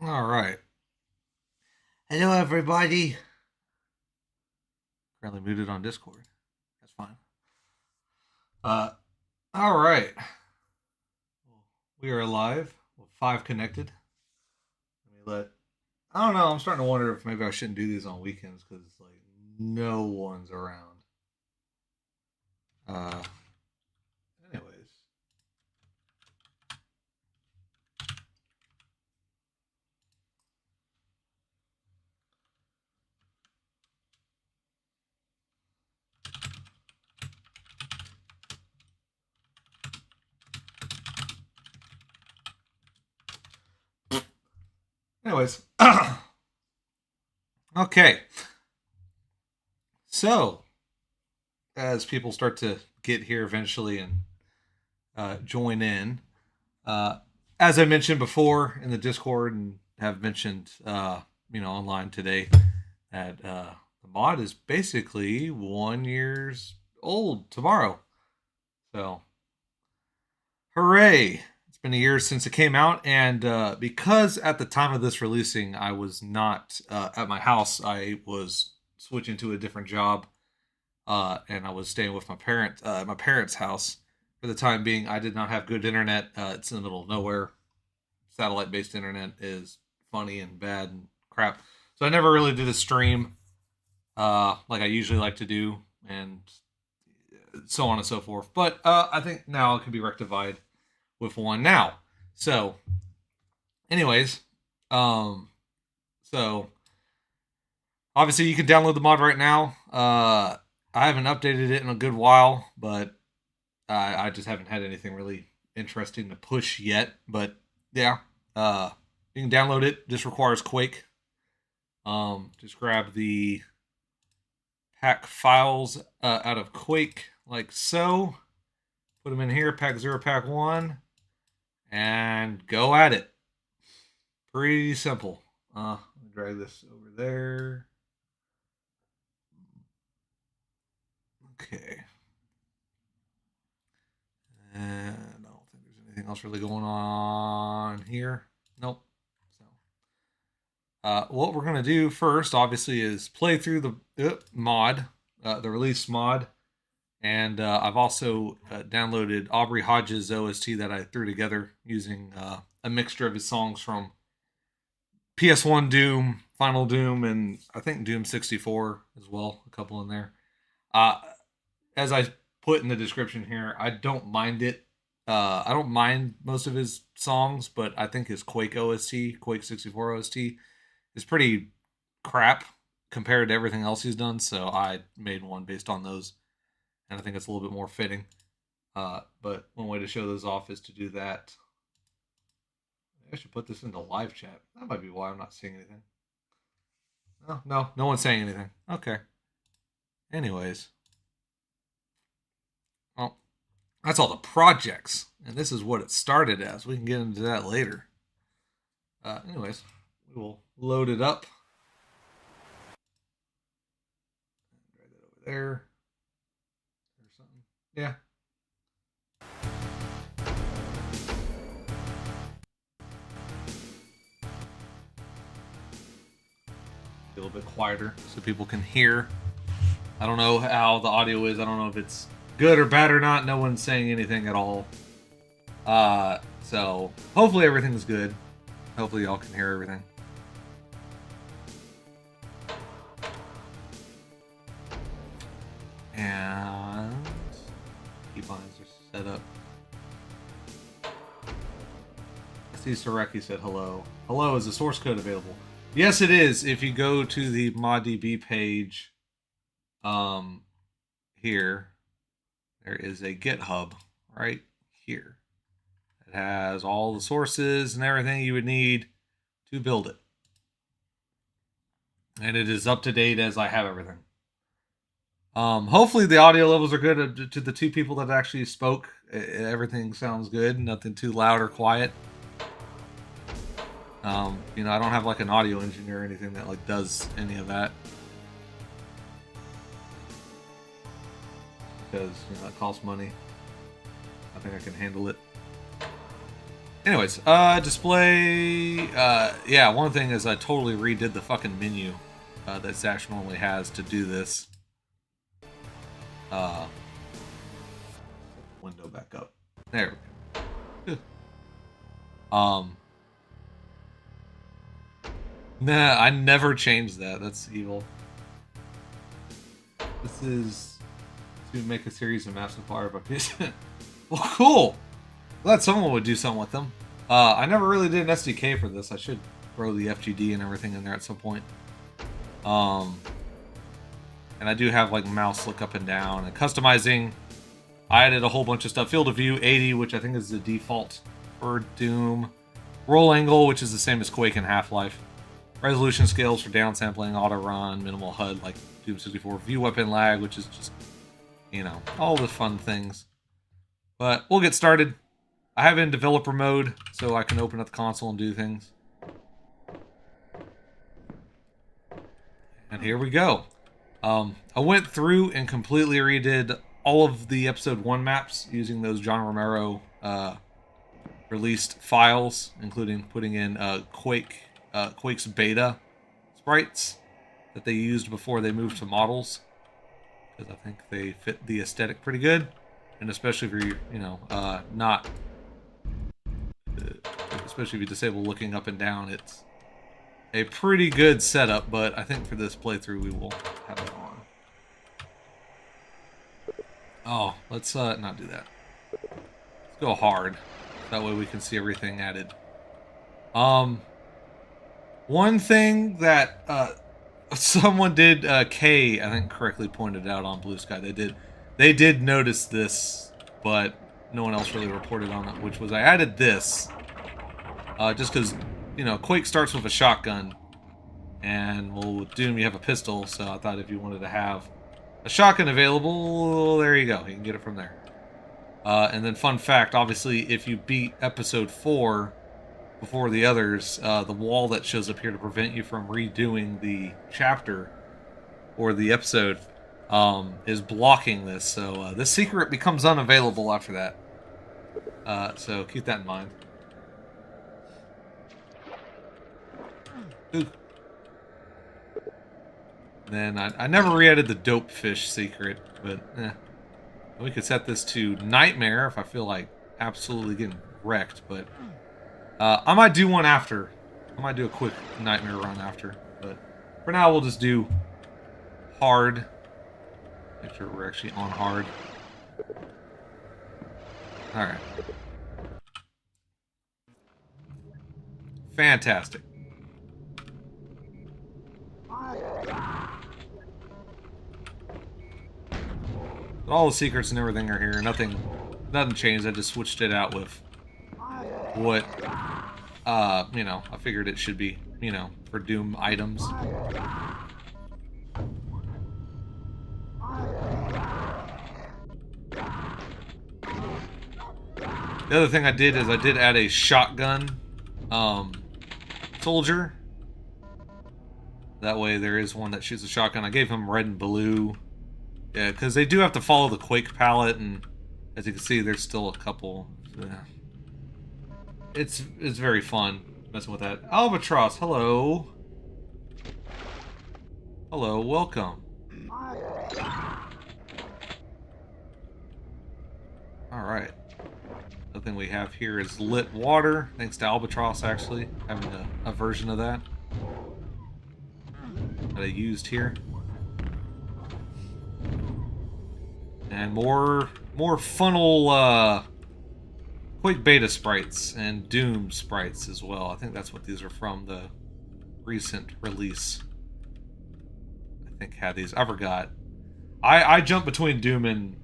All right. Hello, everybody. Currently muted on Discord. That's fine. Uh, all right. We are live with 5 connected. Let me let. I don't know. I'm starting to wonder if maybe I shouldn't do these on weekends because like no one's around. Uh, anyways. Anyways. Okay. So as people start to get here eventually and join in, uh, as I mentioned before in the Discord and have mentioned, online today, that the mod is basically 1 years old tomorrow. So, hooray! It's been a year since it came out, and because at the time of this releasing, I was not at my house, I was switching to a different job, and I was staying with my parents' house for the time being. I did not have good internet. It's in the middle of nowhere. Satellite-based internet is funny and bad and crap. So I never really did a stream like I usually like to do, and so on and so forth. But I think now it can be rectified with one now. So, anyways, um, so obviously you can download the mod right now. I haven't updated it in a good while, but I just haven't had anything really interesting to push yet. But yeah, you can download it. This requires Quake. Just grab the pack files out of Quake like so. Put them in here, pack 0, pack 1, and go at it. Pretty simple. Let me drag this over there. Okay. And I don't think there's anything else really going on here. Nope. So, what we're going to do first, obviously, is play through the mod, the release mod. And I've also downloaded Aubrey Hodges' OST that I threw together using a mixture of his songs from PS1 Doom, Final Doom, and I think Doom 64 as well, a couple in there. Uh, as I put in the description here, I don't mind it. I don't mind most of his songs, but I think his Quake OST, Quake 64 OST, is pretty crap compared to everything else he's done. So I made one based on those, and I think it's a little bit more fitting. But one way to show those off is to do that. I should put this into live chat. That might be why I'm not seeing anything. No one's saying anything. Okay. Anyways. Well, that's all the projects. And this is what it started as. We can get into that later. Anyways, we will load it up. Drag that over there. Or something. Yeah. Be a little bit quieter so people can hear. I don't know how the audio is. I don't know if it's good or bad or not. No one's saying anything at all. So hopefully everything's good. Hopefully y'all can hear everything. And keybinds are set up. I see Sareki said hello. Hello, is the source code available? Yes, it is. If you go to the ModDB page, here, there is a GitHub right here. It has all the sources and everything you would need to build it. And it is up to date as I have everything. Hopefully the audio levels are good to the two people that actually spoke. Everything sounds good. Nothing too loud or quiet. I don't have like an audio engineer or anything that like does any of that. Because, that costs money. I think I can handle it. Anyways, display. Yeah, one thing is I totally redid the fucking menu that Zash normally has to do this. Window back up. There we go. Nah, I never changed that. That's evil. This is to make a series of maps inspired by peace. Well, cool. Glad someone would do something with them. I never really did an SDK for this. I should throw the FGD and everything in there at some point. And I do have like mouse look up and down and customizing. I added a whole bunch of stuff. Field of view 80, which I think is the default for Doom. Roll angle, which is the same as Quake and Half-Life. Resolution scales for downsampling, auto run, minimal HUD like Doom 64. View weapon lag, which is just, you know, all the fun things. But we'll get started. I have it in developer mode, so I can open up the console and do things. And here we go. I went through and completely redid all of the episode 1 maps using those John Romero released files, including putting in Quake's beta sprites that they used before they moved to models, because I think they fit the aesthetic pretty good, and especially if you're, you know, especially if you disable looking up and down, it's a pretty good setup. But I think for this playthrough we will have it on. Oh, let's not do that. Let's go hard. That way we can see everything added. One thing that someone did, Kay, I think correctly pointed out on Blue Sky, they did notice this, but no one else really reported on it, which was I added this, just because, you know, Quake starts with a shotgun, and well, with Doom you have a pistol, so I thought if you wanted to have a shotgun available, there you go, you can get it from there. And then fun fact, obviously, if you beat episode 4 before the others, the wall that shows up here to prevent you from redoing the chapter or the episode is blocking this, so this secret becomes unavailable after that. So keep that in mind. Ooh. Then I never re-added the dope fish secret, but we could set this to nightmare if I feel like absolutely getting wrecked, but I might do one after. I might do a quick nightmare run after, but for now we'll just do hard. Make sure we're actually on hard. Alright. Fantastic. All the secrets and everything are here. Nothing changed. I just switched it out with what, you know, I figured it should be, you know, for Doom items. The other thing I did is I did add a shotgun soldier. That way there is one that shoots a shotgun. I gave him red and blue. Yeah, because they do have to follow the Quake palette, and as you can see, there's still a couple. Yeah. It's very fun messing with that. Albatross, hello. Hello, welcome. Alright. The thing we have here is lit water, thanks to Albatross actually, having a version of that I used here. And more funnel Quake beta sprites and Doom sprites as well. I think that's what these are from, the recent release. I think had these. I forgot. I jump between Doom and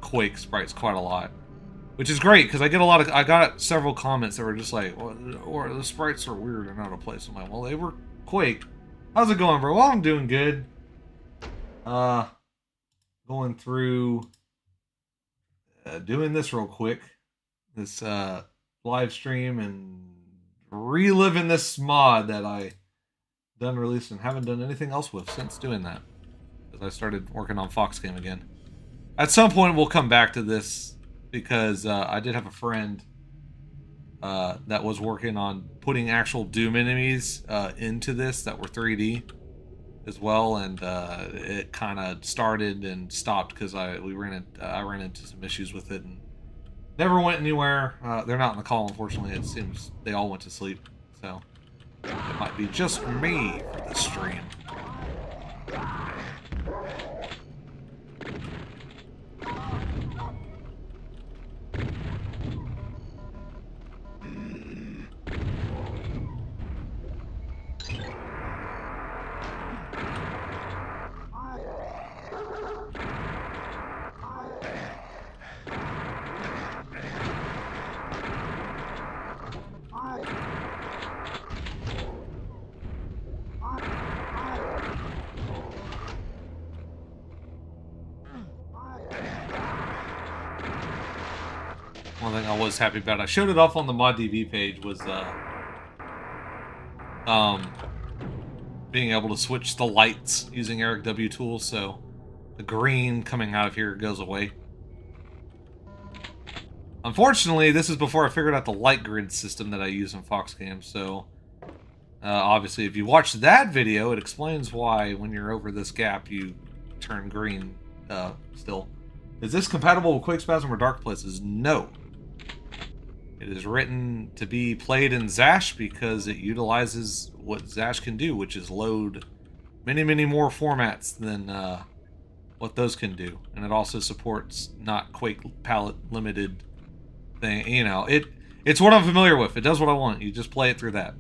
Quake sprites quite a lot, which is great because I got several comments that were just like, or the sprites are weird and out of place. I'm like, well, they were Quake. How's it going, bro? Well, I'm doing good. Going through doing this real quick, this live stream, and reliving this mod that I done released and haven't done anything else with since doing that, because I started working on Fox Game again. At some point we'll come back to this because I did have a friend that was working on putting actual Doom enemies into this that were 3D as well, and it kind of started and stopped because I ran into some issues with it and never went anywhere. They're not in the call, unfortunately. It seems they all went to sleep, so it might be just me for this stream. One thing I was happy about, I showed it off on the ModDB page, was being able to switch the lights using Eric W tools, so the green coming out of here goes away. Unfortunately, this is before I figured out the light grid system that I use in Fox games, so obviously if you watch that video, it explains why when you're over this gap you turn green still. Is this compatible with Quake Spasm or Dark Places? No. It is written to be played in Zash because it utilizes what Zash can do, which is load many, many more formats than what those can do. And it also supports not Quake palette limited thing. You know, it's what I'm familiar with. It does what I want. You just play it through that.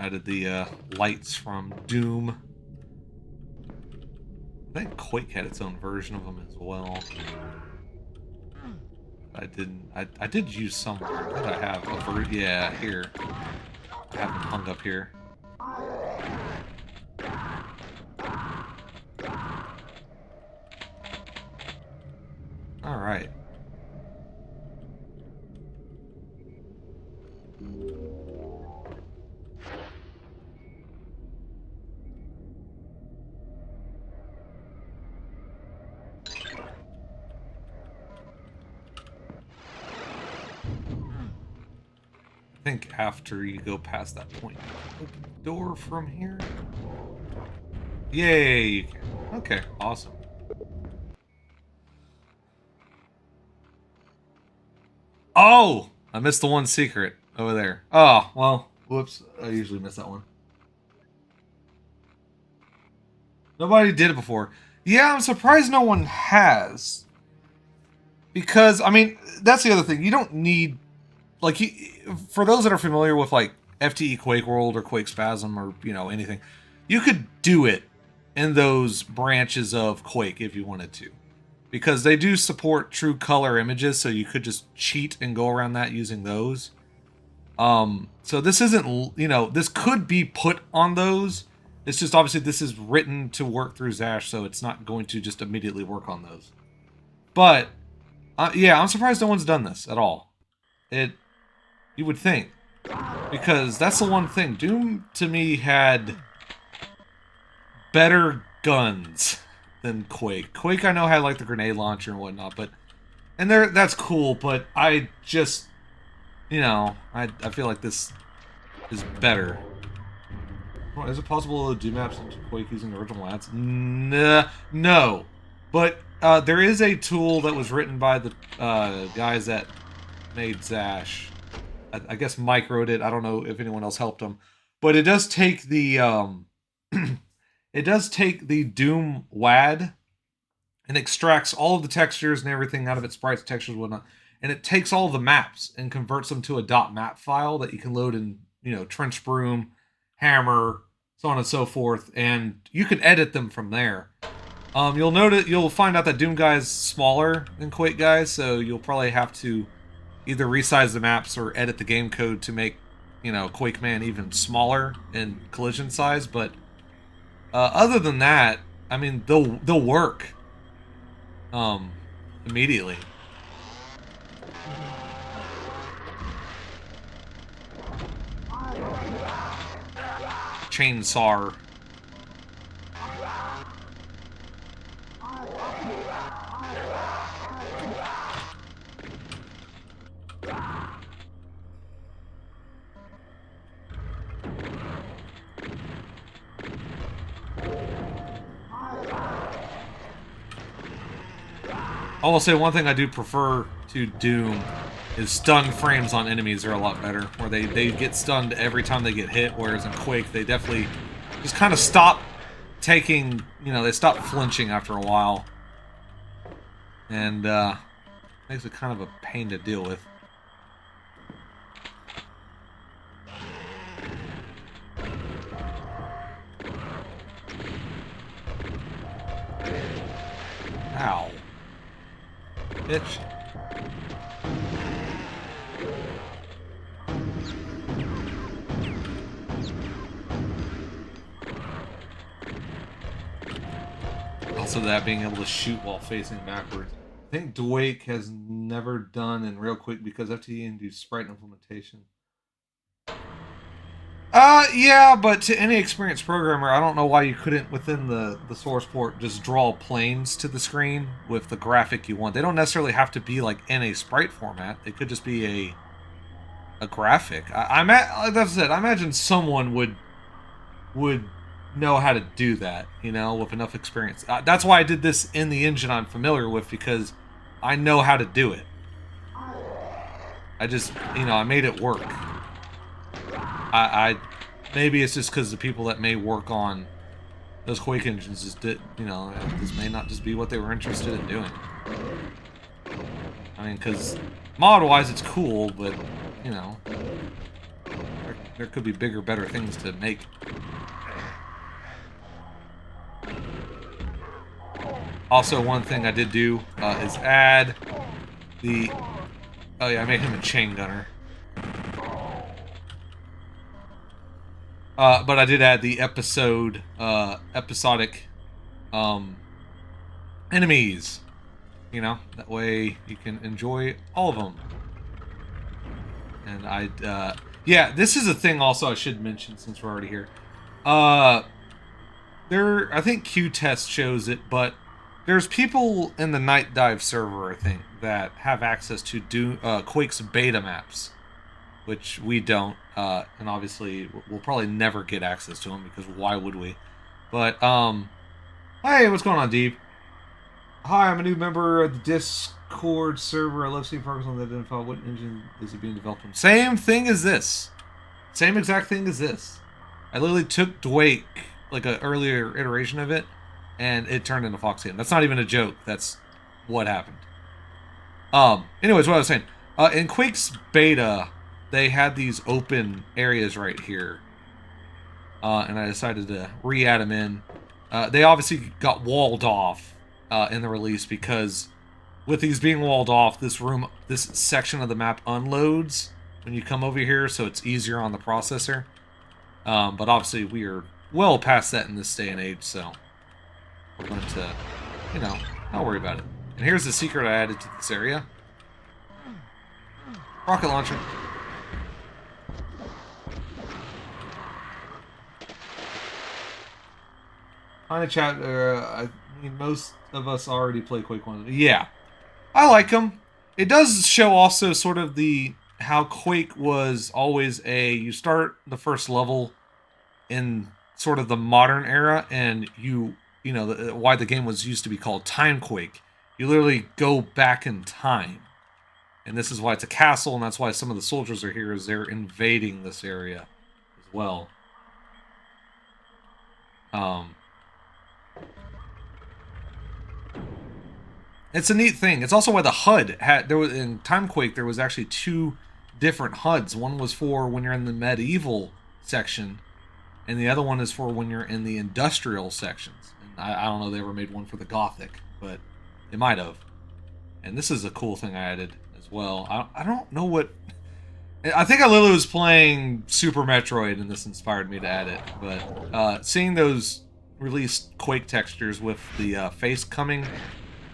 Added the lights from Doom. I think Quake had its own version of them as well. I didn't. I did use somewhere. I think I have a yeah, here. I have them hung up here. All right. I think after you go past that point, open the door from here. Yay, you can. Okay, awesome. Oh, I missed the one secret over there. Oh, well, whoops. I usually miss that one. Nobody did it before. Yeah, I'm surprised no one has. Because, I mean, that's the other thing. You don't need... Like, for those that are familiar with, like, FTE Quake World or Quake Spasm or, you know, anything, you could do it in those branches of Quake if you wanted to. Because they do support true color images, so you could just cheat and go around that using those. So this isn't, you know, this could be put on those. It's just, obviously, this is written to work through Zash, so it's not going to just immediately work on those. But, yeah, I'm surprised no one's done this at all. You would think. Because that's the one thing. Doom, to me, had better guns than Quake. Quake, I know, had, like, the grenade launcher and whatnot, but... And that's cool, but I just... You know, I feel like this is better. Is it possible to load Doom maps into Quake using the original ads? No. But there is a tool that was written by the guys that made Zash. I guess Mike wrote it. I don't know if anyone else helped him, but it does take the it does take the Doom WAD and extracts all of the textures and everything out of its sprites, textures, and whatnot, and it takes all of the maps and converts them to a .map file that you can load in, you know, Trench Broom, Hammer, so on and so forth, and you can edit them from there. You'll find out that Doomguy is smaller than Quake Guy, so you'll probably have to either resize the maps or edit the game code to make, you know, Quake Man even smaller in collision size. But other than that, I mean, they'll work. immediately. Chainsaw. I will say one thing I do prefer to Doom is stun frames on enemies are a lot better, where they get stunned every time they get hit, whereas in Quake they definitely just kind of stop taking, you know, they stop flinching after a while. And makes it kind of a pain to deal with. Ow. Bitch. Also that being able to shoot while facing backwards. I think Duake has never done in real quick because FTE induced sprite implementation. Yeah, but to any experienced programmer, I don't know why you couldn't, within the source port, just draw planes to the screen with the graphic you want. They don't necessarily have to be, like, in a sprite format. They could just be a graphic. Like I said, I imagine someone would know how to do that, you know, with enough experience. That's why I did this in the engine I'm familiar with, because I know how to do it. I just, you know, I made it work. I maybe it's just because the people that may work on those Quake engines just did, you know, this may not just be what they were interested in doing. I mean, because mod-wise it's cool, but, you know, there could be bigger, better things to make. Also, one thing I did do is add the... Oh yeah, I made him a chain gunner. But I did add the episodic enemies. You know, that way you can enjoy all of them. And yeah, this is a thing also I should mention since we're already here. I think Q-Test shows it, but there's people in the Night Dive server, I think, that have access to Quake's beta maps, which we don't, and obviously we'll probably never get access to them, because why would we? But, hey, what's going on, Deep? Hi, I'm a new member of the Discord server. I love seeing progress on the identify. What engine is it being developed on? Same thing as this. Same exact thing as this. I literally took Duake, like an earlier iteration of it, and it turned into Foxian. That's not even a joke. That's what happened. Anyways, what I was saying. In Quake's beta, they had these open areas right here. And I decided to re-add them in. They obviously got walled off in the release, because with these being walled off, this section of the map unloads when you come over here, so it's easier on the processor. But obviously we are well past that in this day and age, so we're going to, you know, not worry about it. And here's the secret I added to this area. Rocket launcher. On the chat, I mean, most of us already play Quake 1. Yeah, I like them. It does show also sort of how Quake was always you start the first level in sort of the modern era, and you know, why the game used to be called Time Quake. You literally go back in time. And this is why it's a castle, and that's why some of the soldiers are here, is they're invading this area as well. It's a neat thing. It's also why the HUD in Time Quake, there was actually 2 different HUDs. One was for when you're in the medieval section, and the other one is for when you're in the industrial sections. And I don't know if they ever made one for the Gothic, but they might have. And this is a cool thing I added as well. I don't know what... I think I literally was playing Super Metroid, and this inspired me to add it. But seeing those released Quake textures with the face coming,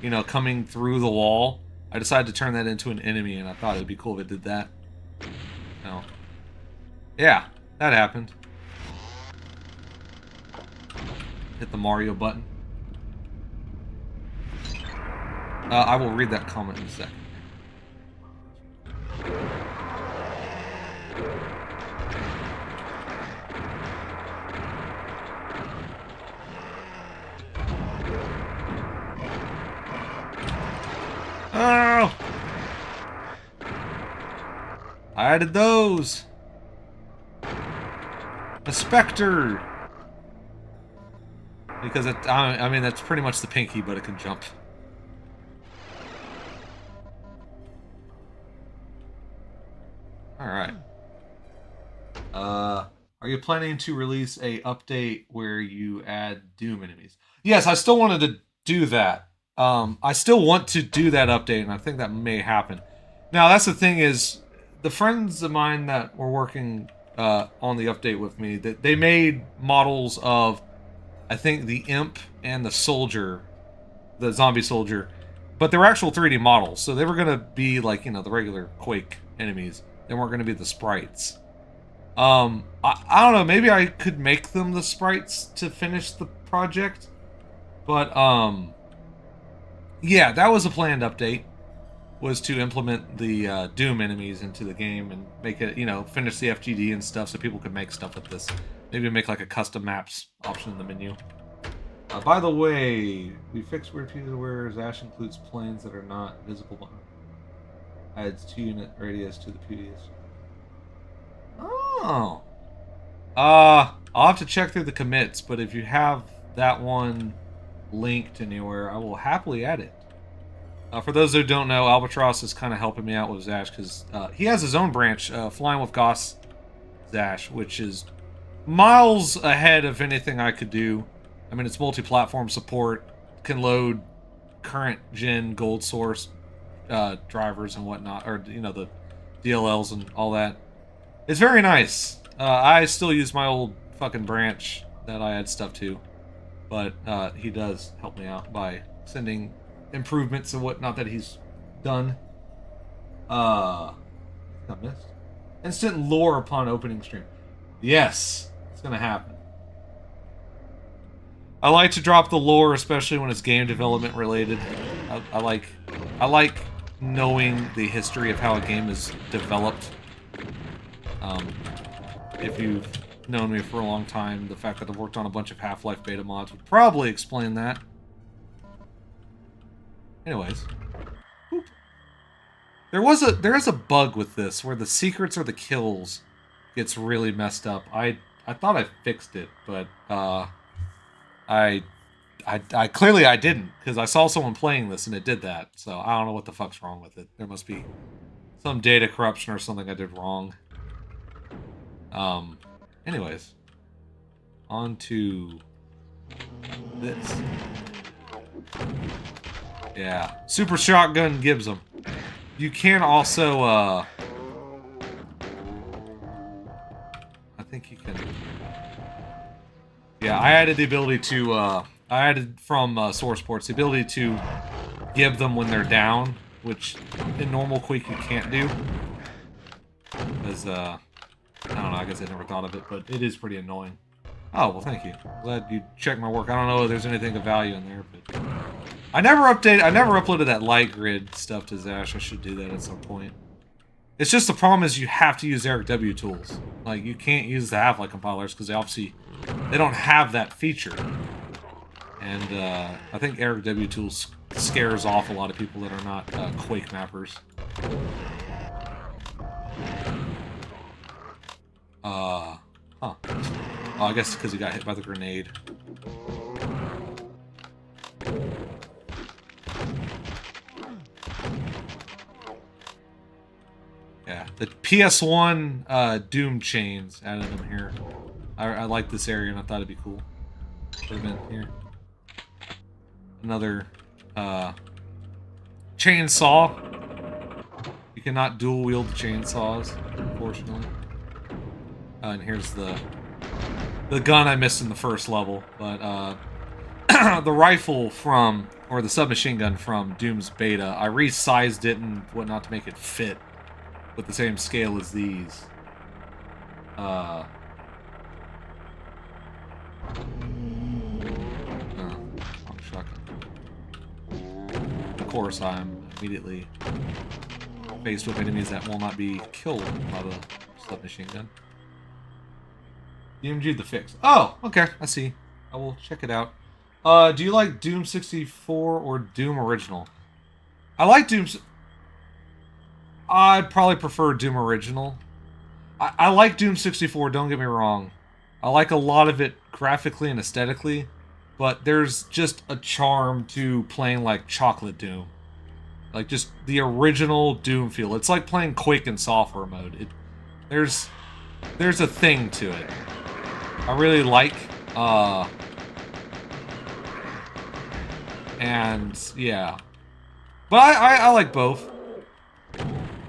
you know, coming through the wall. I decided to turn that into an enemy, and I thought it would be cool if it did that. No. Yeah, that happened. Hit the Mario button. I will read that comment in a second. Oh! I added those. A Spectre. Because I mean, that's pretty much the Pinky, but it can jump. Alright. Are you planning to release a update where you add Doom enemies? Yes, I still wanted to do that. I still want to do that update, and I think that may happen. Now, that's the thing is, the friends of mine that were working on the update with me, that they made models of, I think, the Imp and the Soldier, the Zombie Soldier, but they were actual 3D models, so they were going to be like, you know, the regular Quake enemies. They weren't going to be the sprites. I don't know, maybe I could make them the sprites to finish the project, but, yeah, that was a planned update, was to implement the Doom enemies into the game and make it, you know, finish the FGD and stuff so people could make stuff with this. Maybe make like a custom maps option in the menu. By the way, we fixed weird pieces where Zash includes planes that are not visible behind. Adds 2-unit radius to the PDS. Oh. I'll have to check through the commits, but if you have that one linked anywhere, I will happily add it. For those who don't know, Albatross is kind of helping me out with Zash because he has his own branch, Flying with Goss Zash, which is miles ahead of anything I could do. I mean, it's multi-platform support, can load current gen gold source drivers and whatnot, or, you know, the DLLs and all that. It's very nice. I still use my old fucking branch that I add stuff to, but he does help me out by sending improvements and whatnot that he's done. I missed. Instant lore upon opening stream. Yes, it's gonna happen. I like to drop the lore, especially when it's game development related. I like knowing the history of how a game is developed. If you've known me for a long time, the fact that I've worked on a bunch of Half-Life beta mods would probably explain that. Anyways. Boop. There is a bug with this where the secrets or the kills gets really messed up. I thought I fixed it, but I clearly I didn't, because I saw someone playing this and it did that. So I don't know what the fuck's wrong with it. There must be some data corruption or something I did wrong. Anyways, on to this. Yeah, Super Shotgun gives them. You can also, I think you can. Yeah, I added the ability to, I added from Source Ports the ability to give them when they're down, which in normal Quake you can't do. Because, I don't know, I guess I never thought of it, but it is pretty annoying. Oh, well, thank you. Glad you checked my work. I don't know if there's anything of value in there, but I never uploaded that light grid stuff to Zash. I should do that at some point. It's just the problem is you have to use Eric W tools. Like, you can't use the Half-Life compilers because they don't have that feature. And I think Eric W tools scares off a lot of people that are not Quake mappers. Huh. Oh, I guess because he got hit by the grenade. Yeah, the PS1 Doom chains, added them here. I like this area and I thought it'd be cool. Put them in here. Another chainsaw. You cannot dual wield the chainsaws, unfortunately. And here's the gun I missed in the first level, but the rifle from or the submachine gun from Doom's beta. I resized it and whatnot to make it fit with the same scale as these. Wrong shotgun. Of course, I'm immediately faced with enemies that will not be killed by the submachine gun. DMG the fix. Oh, okay, I see. I will check it out. Do you like Doom 64 or Doom Original? I like Doom... I'd probably prefer Doom Original. I like Doom 64, don't get me wrong. I like a lot of it graphically and aesthetically, but there's just a charm to playing like Chocolate Doom. Like just the original Doom feel. It's like playing Quake in software mode. There's a thing to it. I really like, and yeah. But I like both.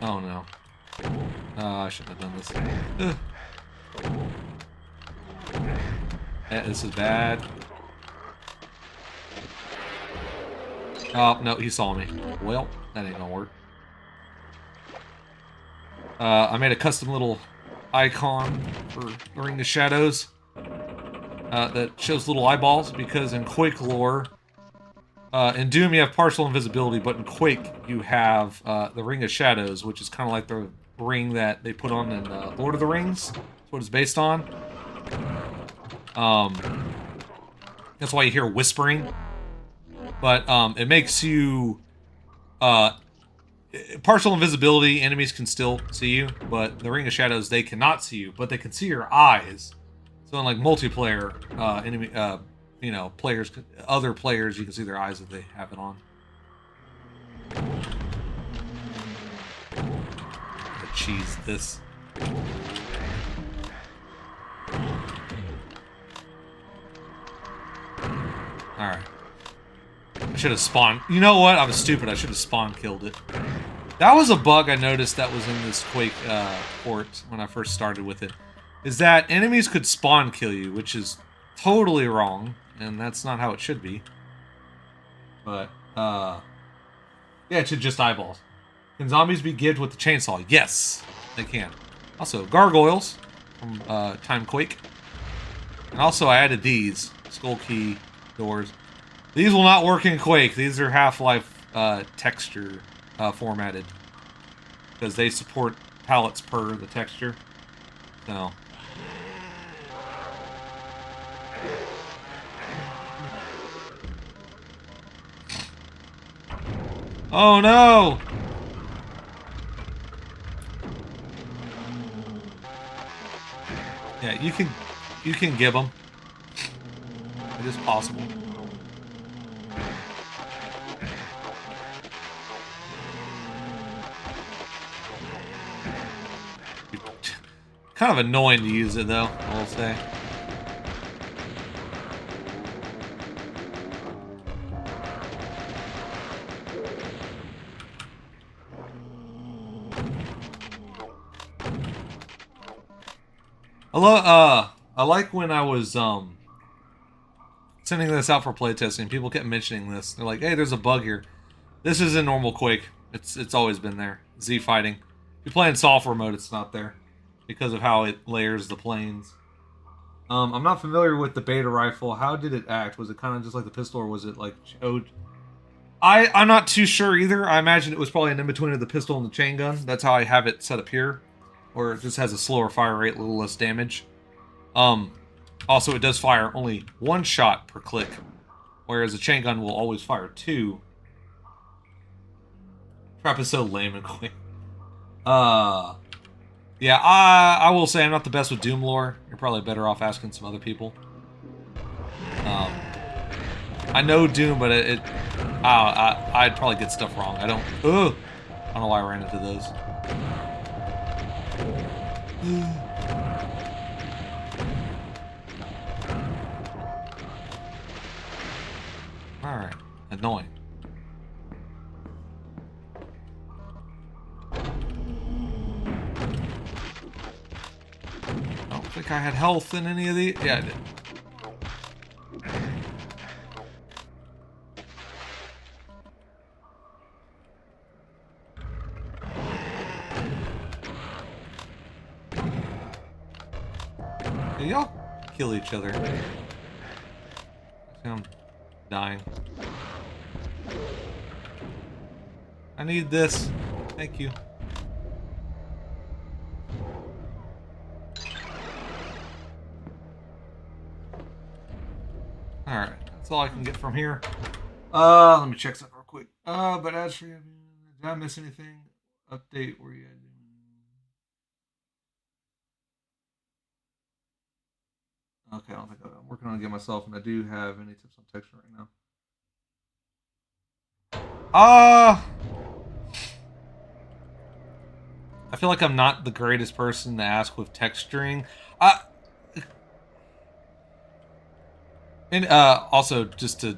Oh no. I shouldn't have done this. This is bad. Oh, no, he saw me. Well, that ain't gonna work. I made a custom little icon for the Ring of Shadows that shows little eyeballs, because in Quake lore, in Doom you have partial invisibility, but in Quake you have the Ring of Shadows, which is kind of like the ring that they put on in Lord of the Rings. That's what it's based on. That's why you hear whispering. But it makes you partial invisibility. Enemies can still see you, but the Ring of Shadows, they cannot see you, but they can see your eyes. So in like multiplayer, enemy, you know, players, other players, you can see their eyes if they have it on. Cheese this. Alright. I should have spawned. You know what? I was stupid. I should have spawn killed it. That was a bug I noticed that was in this Quake port when I first started with it. Is that enemies could spawn kill you, which is totally wrong. And that's not how it should be. But, yeah, it should just eyeballs. Can zombies be gibbed with the chainsaw? Yes, they can. Also, gargoyles from Time Quake. And also, I added these skull key doors. These will not work in Quake. These are Half-Life texture formatted, because they support palettes per the texture. So. Oh no! Yeah, you can give them. It is possible. Kind of annoying to use it though, I will say. I like when I was sending this out for playtesting, people kept mentioning this. They're like, "Hey, there's a bug here." This is in normal Quake. It's always been there. Z fighting. If you play in software mode, it's not there because of how it layers the planes. I'm not familiar with the beta rifle. How did it act? Was it kind of just like the pistol, or was it like... I'm not too sure either. I imagine it was probably an in-between of the pistol and the chain gun. That's how I have it set up here. Or it just has a slower fire rate, a little less damage. Also, it does fire only one shot per click, whereas a chain gun will always fire two. Trap is so lame and quick. Yeah, I will say I'm not the best with Doom lore. You're probably better off asking some other people. I know Doom, but I'd probably get stuff wrong. I don't know why I ran into those. Alright, annoying. I don't think I had health in any of these. Yeah, I did. Hey, y'all kill each other. I'm dying. I need this. Thank you. Alright, that's all I can get from here. Let me check something real quick. But as for you, did I miss anything? Update where you at? Okay, I don't think I'm working on getting myself, and I do have any tips on texture right now. I feel like I'm not the greatest person to ask with texturing. And also just to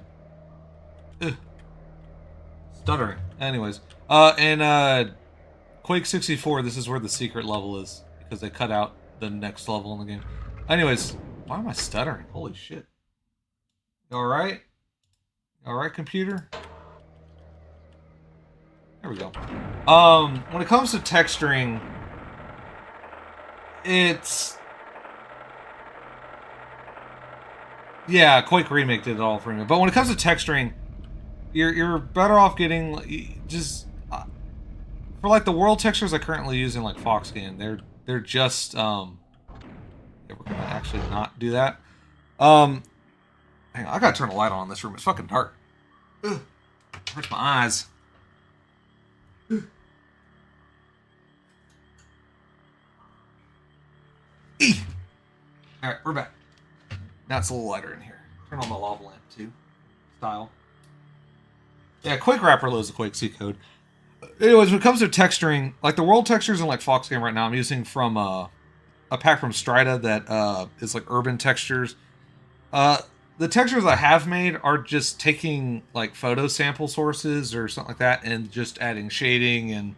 stuttering. Anyways, and Quake 64. This is where the secret level is because they cut out the next level in the game. Anyways, why am I stuttering? Holy shit! All right, computer. There we go. When it comes to texturing, it's yeah, Quake Remake did it all for me. But when it comes to texturing, you're better off getting just for like the world textures I currently use in like FoxGame. They're just yeah, we're gonna actually not do that. Hang on, I gotta turn the light on in this room. It's fucking dark. Ugh, hurts my eyes. Alright, we're back. Now it's a little lighter in here. Turn on my lava lamp too. Style. Yeah, Quake Wrapper loads the Quake C code. Anyways, when it comes to texturing, like the world textures in like FoxGame right now, I'm using from a pack from Strida that is like urban textures. The textures I have made are just taking like photo sample sources or something like that and just adding shading and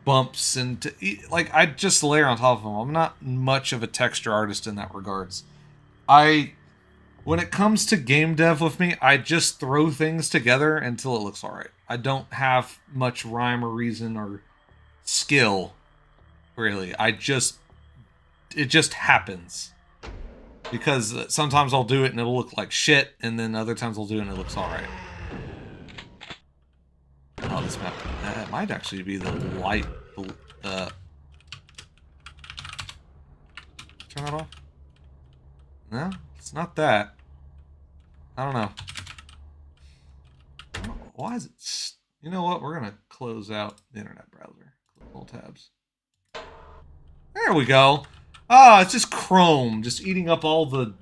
bumps and like I just layer on top of them. I'm not much of a texture artist in that regards. When it comes to game dev with me, I just throw things together until it looks alright. I don't have much rhyme or reason or skill, really. It just happens. Because sometimes I'll do it and it'll look like shit, and then other times I'll do it and it looks alright. Oh, this map, that might actually be the light, turn that off? No, it's not that. I don't know. Why is it... You know what? We're going to close out the internet browser. Click all tabs. There we go. Ah, it's just Chrome, just eating up all of the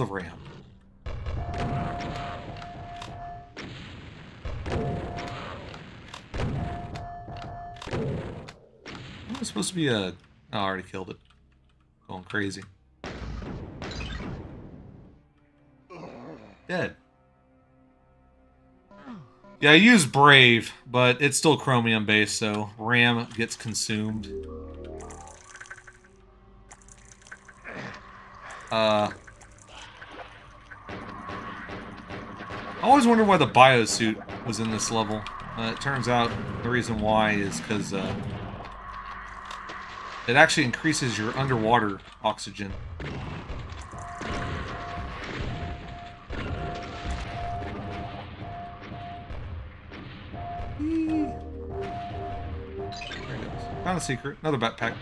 RAM. It was supposed to be a... Oh, I already killed it. Going crazy. Dead. Yeah, I use Brave, but it's still Chromium based, so RAM gets consumed. I always wondered why the biosuit was in this level. It turns out the reason why is because it actually increases your underwater oxygen. Found a secret. Another backpack.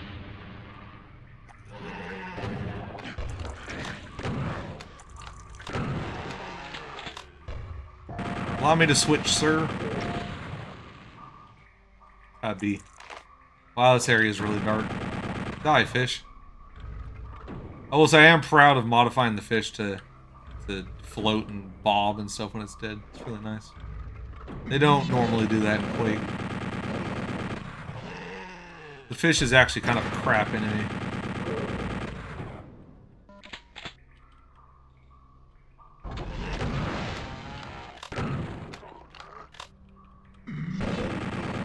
Allow me to switch, sir. I'd be. Wow, this area is really dark. Die, fish. I will say I am proud of modifying the fish to float and bob and stuff when it's dead. It's really nice. They don't normally do that in Quake. The fish is actually kind of a crap enemy.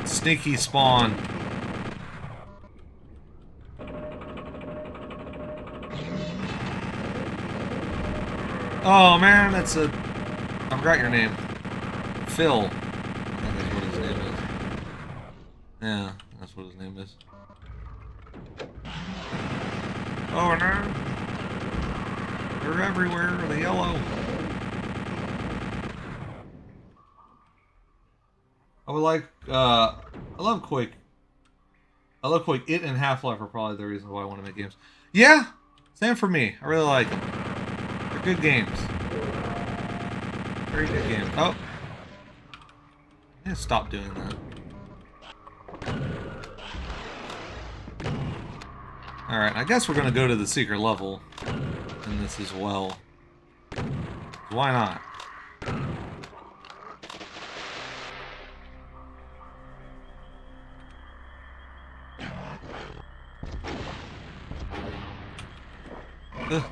Sneaky spawn. Oh man, that's a... I forgot your name. Phil. I think that's what his name is. Yeah, that's what his name is. Oh no! They're everywhere. The yellow. I would like. I love Quake. I love Quake. It and Half-Life are probably the reasons why I want to make games. Yeah, same for me. I really like them. They're good games. Very good games. Oh, I need to stop doing that. All right, I guess we're gonna go to the secret level in this as well. Why not? Ugh.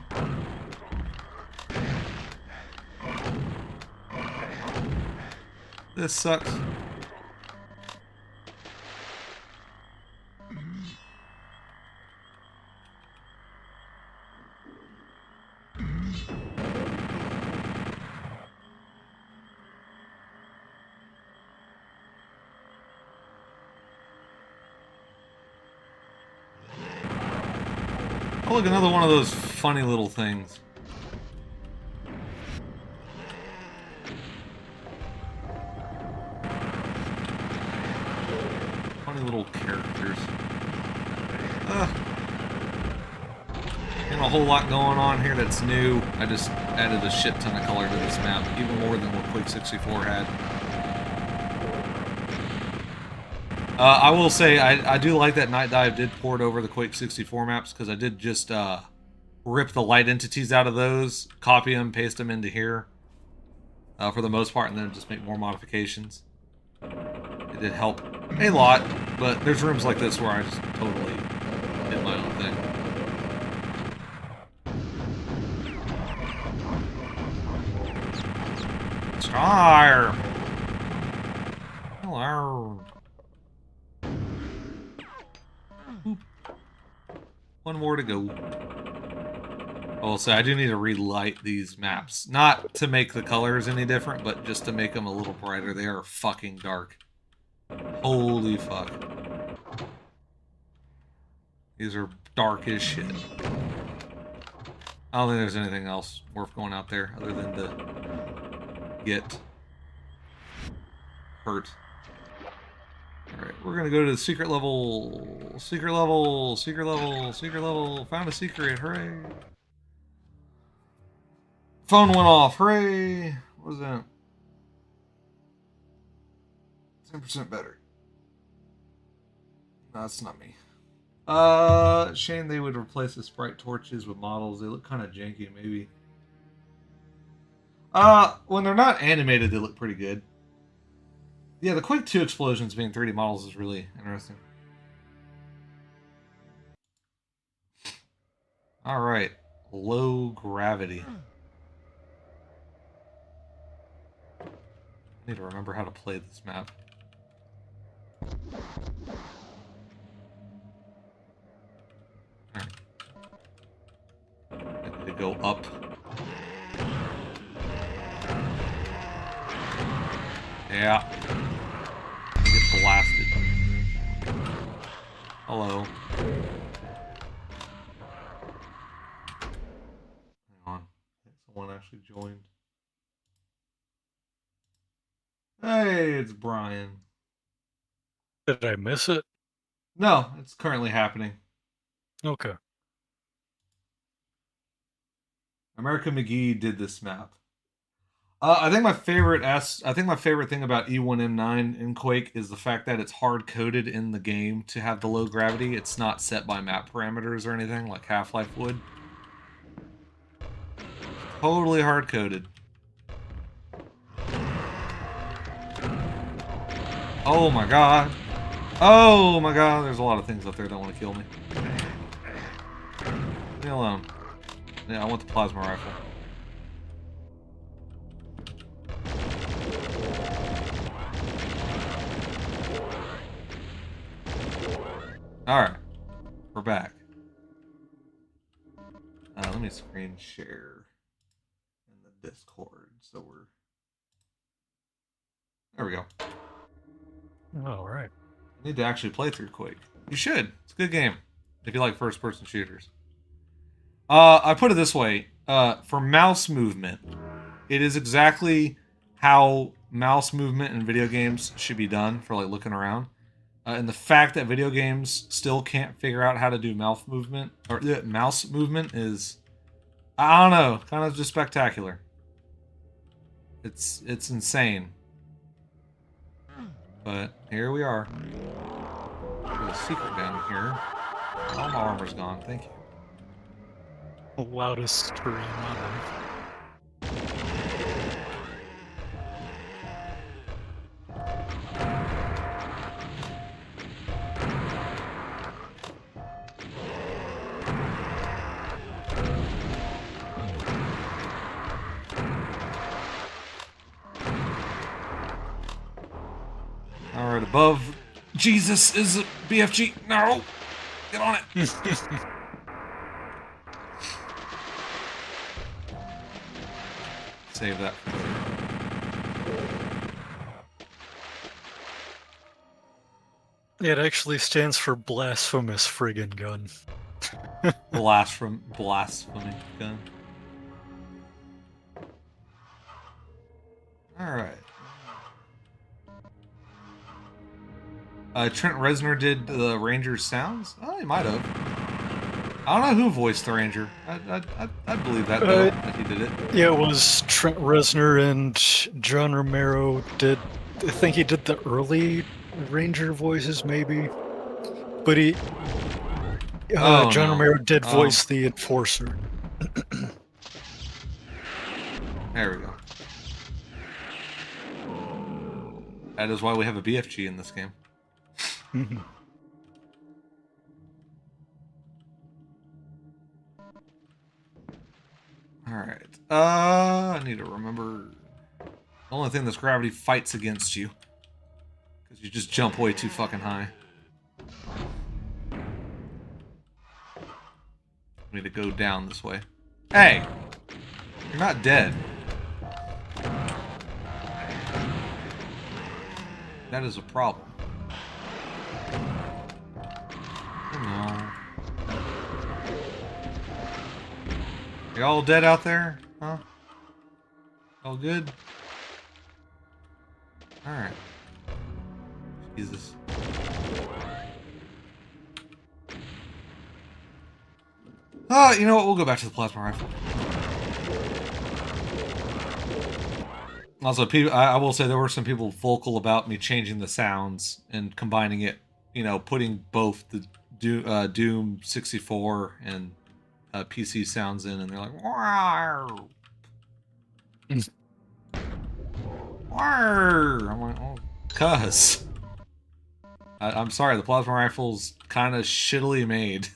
This sucks. Oh, look, another one of those funny little things. Funny little characters. And a whole lot going on here that's new. I just added a shit ton of color to this map, even more than what Quake 64 had. I will say, I do like that Night Dive did port over the Quake 64 maps, because I did just rip the light entities out of those, copy them, paste them into here, for the most part, and then just make more modifications. It did help a lot, but there's rooms like this where I just totally did my own thing. Star! Hello. One more to go. I'll say I do need to relight these maps. Not to make the colors any different, but just to make them a little brighter. They are fucking dark. Holy fuck. These are dark as shit. I don't think there's anything else worth going out there other than to get hurt. Alright, we're gonna go to the secret level. Secret level, secret level, secret level. Found a secret, hooray. Phone went off, hooray. What was that? 10% better. No, that's not me. Shame they would replace the sprite torches with models. They look kind of janky, maybe. When they're not animated, they look pretty good. Yeah, the Quake 2 explosions being 3D models is really interesting. Alright. Low gravity. I need to remember how to play this map. Alright. I need to go up. Yeah. Get blasted. Hello. Hang on. I think someone actually joined. Hey, it's Brian. Did I miss it? No, it's currently happening. Okay. American McGee did this map. I think my favorite thing about E1M9 in Quake is the fact that it's hard coded in the game to have the low gravity. It's not set by map parameters or anything like Half-Life would. Totally hard coded. Oh my god. Oh my god, there's a lot of things up there that want to kill me. Leave me alone. Yeah, I want the plasma rifle. Alright. We're back. Let me screen share in the Discord so we're... There we go. Alright. I need to actually play through Quake. You should. It's a good game. If you like first-person shooters. I put it this way. For mouse movement, it is exactly how mouse movement in video games should be done for like looking around. And the fact that video games still can't figure out how to do mouse movement is, I don't know, kind of just spectacular. It's insane. But here we are. There's a secret down here. All my armor's gone. Thank you. Loudest scream on earth. Alright, above Jesus is a BFG. No! Get on it! Save that. It actually stands for blasphemous friggin' gun. Blasphemy gun. Alright. Trent Reznor did the Ranger's sounds? Oh, he might have. I don't know who voiced the Ranger. I'd believe that, though, that he did it. Yeah, it was Trent Reznor and John Romero did... I think he did the early Ranger voices, maybe. But he... John Romero did voice the Enforcer. There we go. That is why we have a BFG in this game. Alright. I need to remember... The only thing this gravity fights against you. Because you just jump way too fucking high. I need to go down this way. Hey! You're not dead. That is a problem. No. You all dead out there? Huh? All good? Alright. Jesus. You know what? We'll go back to the plasma rifle. Also, I will say there were some people vocal about me changing the sounds and combining it, you know, putting both the Doom 64 and PC sounds in, and they're like, wow. I'm like, oh, cuss. I'm sorry, the plasma rifle's kind of shittily made.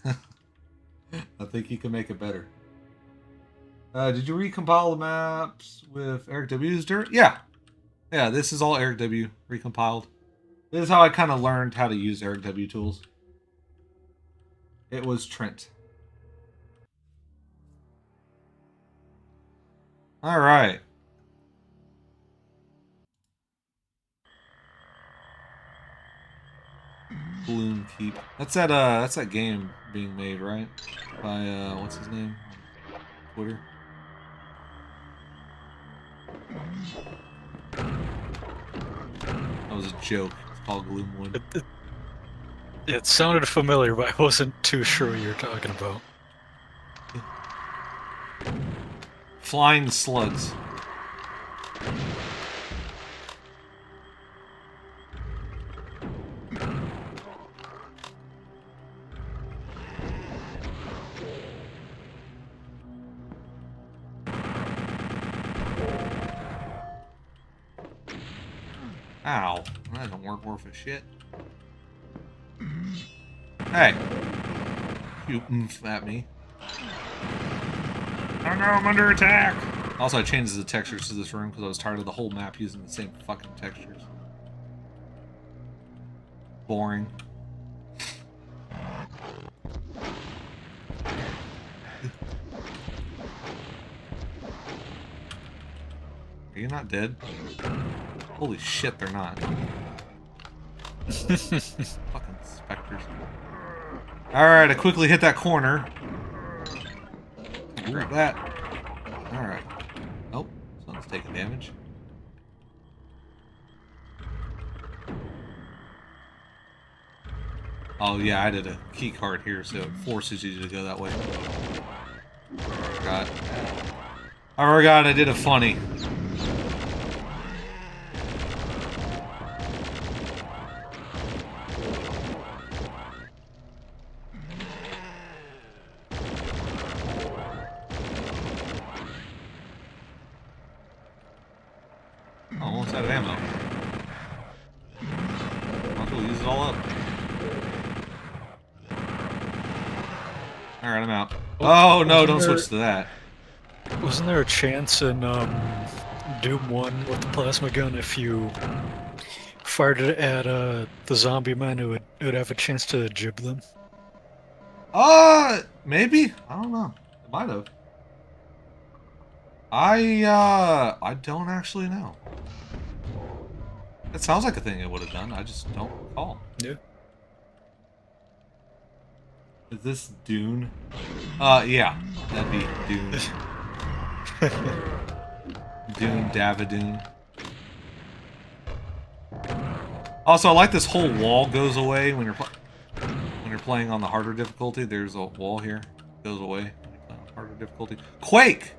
I think you can make it better. Did you recompile the maps with Eric W's dirt? Yeah. Yeah, this is all Eric W. recompiled. This is how I kind of learned how to use Eric W. tools. It was Trent. Alright. Balloon Keep. That's that game being made, right? By what's his name? Twitter. That was a joke. It's called Gloomwood. It sounded familiar, but I wasn't too sure what you were talking about. Flying slugs. Ow. That don't work worth a shit. Hey. You oomph at me. Oh no, I'm under attack! Also, I changed the textures to this room because I was tired of the whole map using the same fucking textures. Boring. Are you not dead? Holy shit, they're not. Fucking specters. Alright, I quickly hit that corner. Grab that. Alright. Oh, someone's taking damage. Oh yeah, I did a key card here, so it forces you to go that way. I forgot I did a funny. Oh, almost out of ammo. Might as well use it all up. Alright, I'm out. Oh no, don't switch to that. Wasn't there a chance in Doom 1 with the plasma gun if you fired it at the zombie men, it would have a chance to jib them? Maybe? I don't know. It might have. I don't actually know. It sounds like a thing it would have done. I just don't recall. Yeah. Is this Dune? Yeah. That'd be Dune. Dune Davadoon. Also, I like this whole wall goes away when you're playing on the harder difficulty. There's a wall here. Goes away when you're playing on harder difficulty. Quake!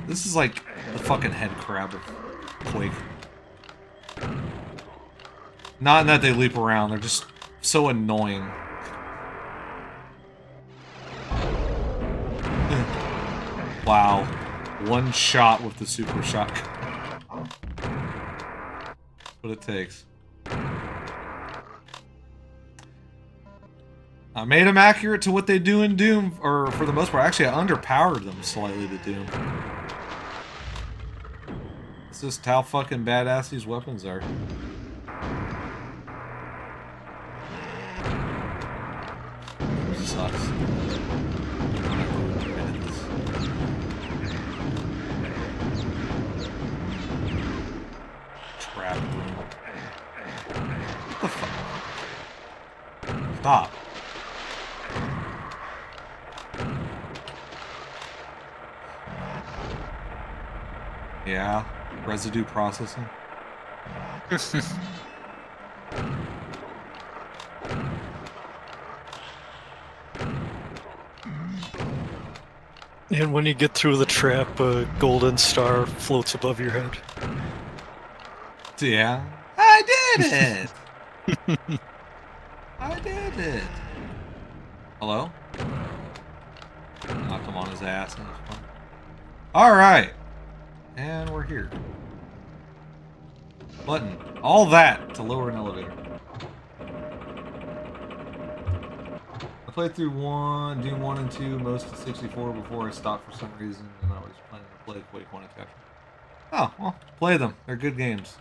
This is like the fucking head crab of Quake. Not in that they leap around, they're just so annoying. Wow. One shot with the super shotgun. That's what it takes. I made them accurate to what they do in Doom, or for the most part. Actually, I underpowered them slightly to Doom. It's just how fucking badass these weapons are. Sucks. Trap room. What the fuck? Stop. Yeah, residue processing. And when you get through the trap, a golden star floats above your head. Yeah. I did it! I did it! Hello? Knocked him on his ass. Alright. And we're here. Button. All that to lower an elevator. I played through Doom 1 and 2, most of 64 before I stopped for some reason, and I was planning to play Quake 1 and 2. Oh, well, play them. They're good games.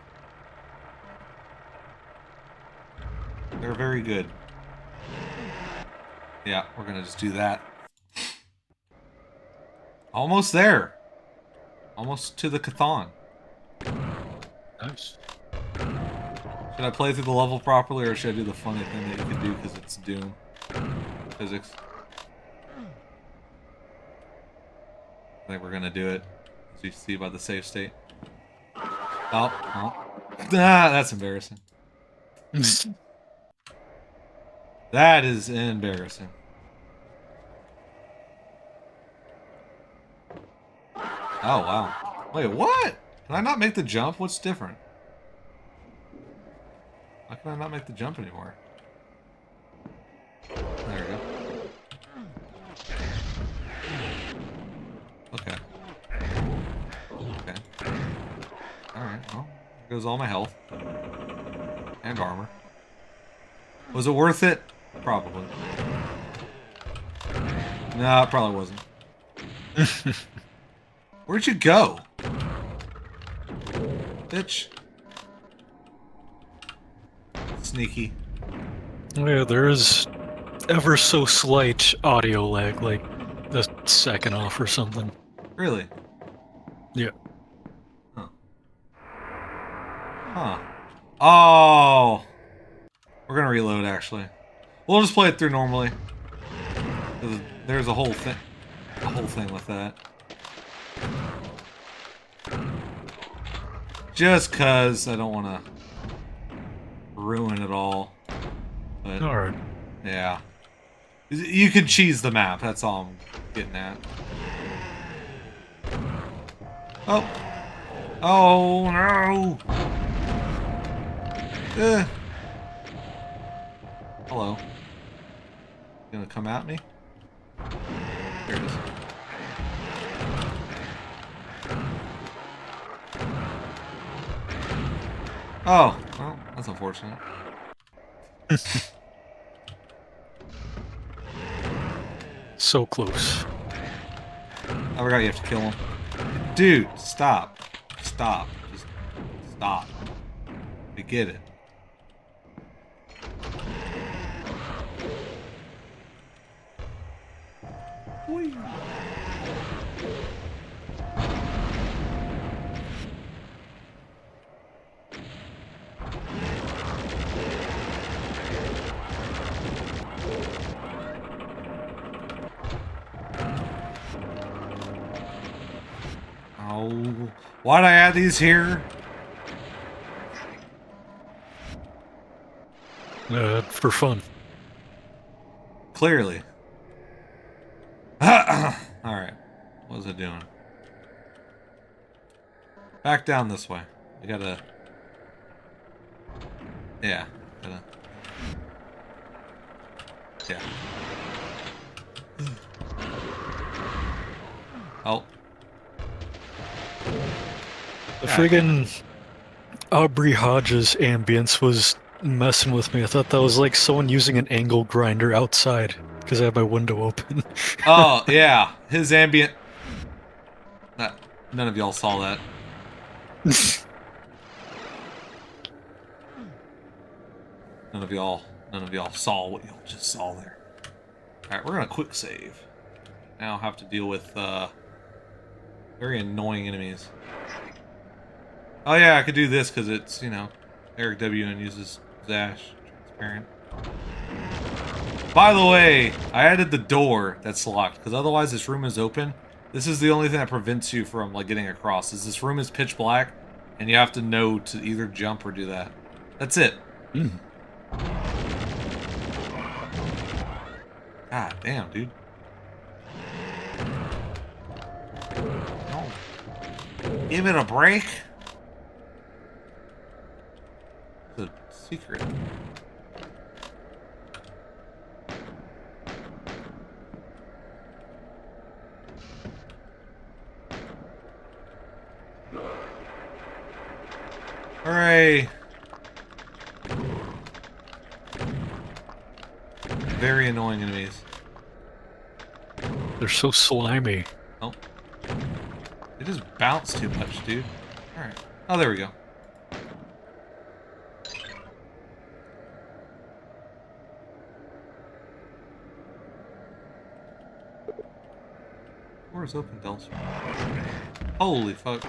They're very good. Yeah, we're gonna just do that. Almost there. Almost to the Cathon. Nice. Should I play through the level properly, or should I do the funny thing that you can do because it's Doom? Physics. I think we're gonna do it, as you see by the save state. Oh. Ah, that's embarrassing. That is embarrassing. Oh, wow. Wait, what? Can I not make the jump? What's different? Why can I not make the jump anymore? There we go. Okay. Okay. Alright, well, there goes all my health. And armor. Was it worth it? Probably. No, it probably wasn't. Where'd you go? Bitch. Sneaky. Yeah, there is ever so slight audio lag, like a second off or something. Really? Yeah. Huh. Huh. Oh. We're gonna reload, actually. We'll just play it through normally. There's a whole thing. A whole thing with that. Just cause I don't want to ruin it all. But, Alright. yeah. You could cheese the map, that's all I'm getting at. Oh. Oh, no. Hello. You gonna come at me? There it is. Oh, well, that's unfortunate. So close. I forgot you have to kill him. Dude, stop. Stop. Just stop. I get it. Whee. Oh, why'd I add these here? For fun. Clearly. Alright. What was it doing? Back down this way. We gotta... Yeah. Gotta... Yeah. Oh. The friggin' Aubrey Hodges ambience was messing with me. I thought that was like someone using an angle grinder outside because I had my window open. Oh, yeah. His ambient... None of y'all saw that. None of y'all saw what y'all just saw there. Alright, we're gonna quick save. Now have to deal with, very annoying enemies. Oh yeah, I could do this because it's, you know, Eric W. and uses Zash. Transparent. By the way, I added the door that's locked because otherwise this room is open. This is the only thing that prevents you from, like, getting across. Is this room is pitch black and you have to know to either jump or do that. That's it. God damn, dude. No. Give it a break. The secret. Hooray! Very annoying enemies. They're so slimy. Oh. They just bounce too much, dude. Alright. Oh, there we go. Door's open, Dells. Holy fuck.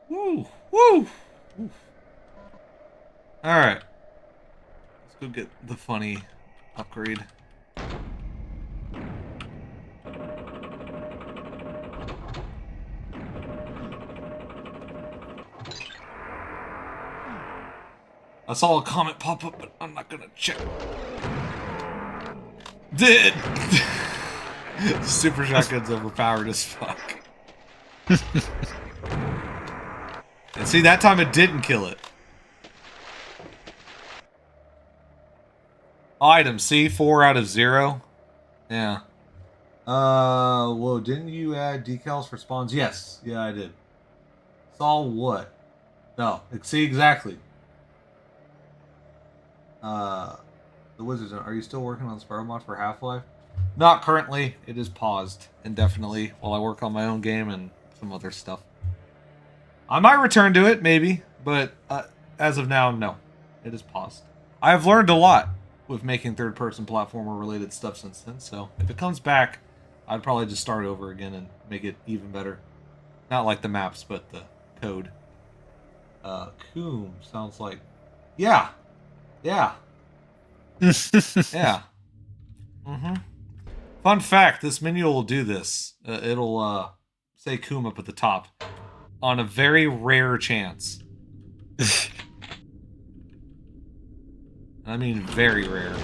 Woo! Woo! Alright. Let's go get the funny upgrade. I saw a comment pop up, but I'm not gonna check. Did! Super Shotgun's overpowered as fuck. And see, that time it didn't kill it. Item, see? 4 out of 0. Yeah. Whoa, didn't you add decals for spawns? Yes. Yeah, I did. Saw what? No. See, exactly. The Wizards, are you still working on Spiral Mod for Half-Life? Not currently. It is paused indefinitely while I work on my own game and some other stuff. I might return to it, maybe, but as of now, no. It is paused. I have learned a lot with making third-person platformer-related stuff since then, so if it comes back, I'd probably just start over again and make it even better. Not like the maps, but the code. Qoom sounds like... Yeah. Yeah. Yeah. Mm-hmm. Fun fact, this menu will do this. It'll say Qoom up at the top. On a very rare chance. I mean very rare.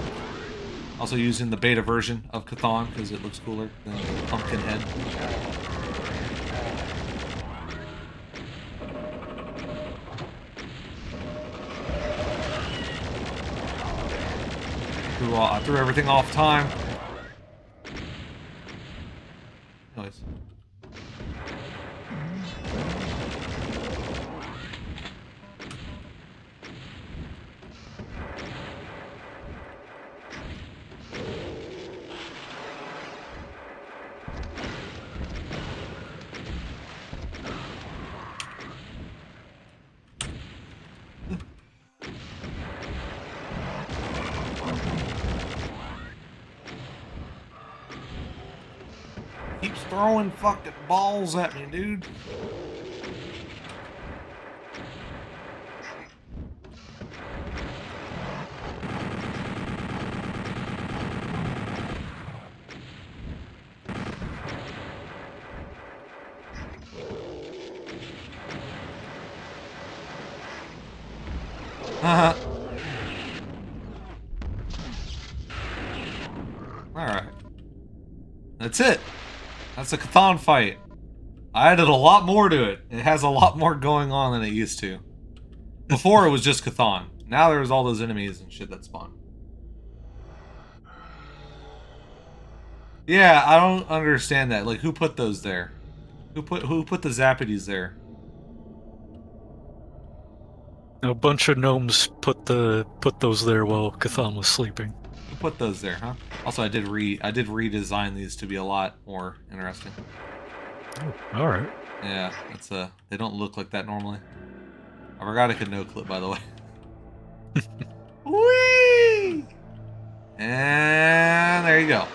Also using the beta version of Chthon because it looks cooler than the pumpkin head. I threw everything off time. Nice. Keeps throwing fucking balls at me, dude. Alright. That's it. That's a Chthon fight. I added a lot more to it. It has a lot more going on than it used to. Before it was just Chthon. Now there's all those enemies and shit that spawn. Yeah, I don't understand that. Like, who put those there? Who put the Zappities there? A bunch of gnomes put those there while Chthon was sleeping. Who put those there, huh? Also, I did redesign these to be a lot more interesting. Oh, all right. Yeah, that's they don't look like that normally. I forgot I could no clip, by the way. Whee! And there you go.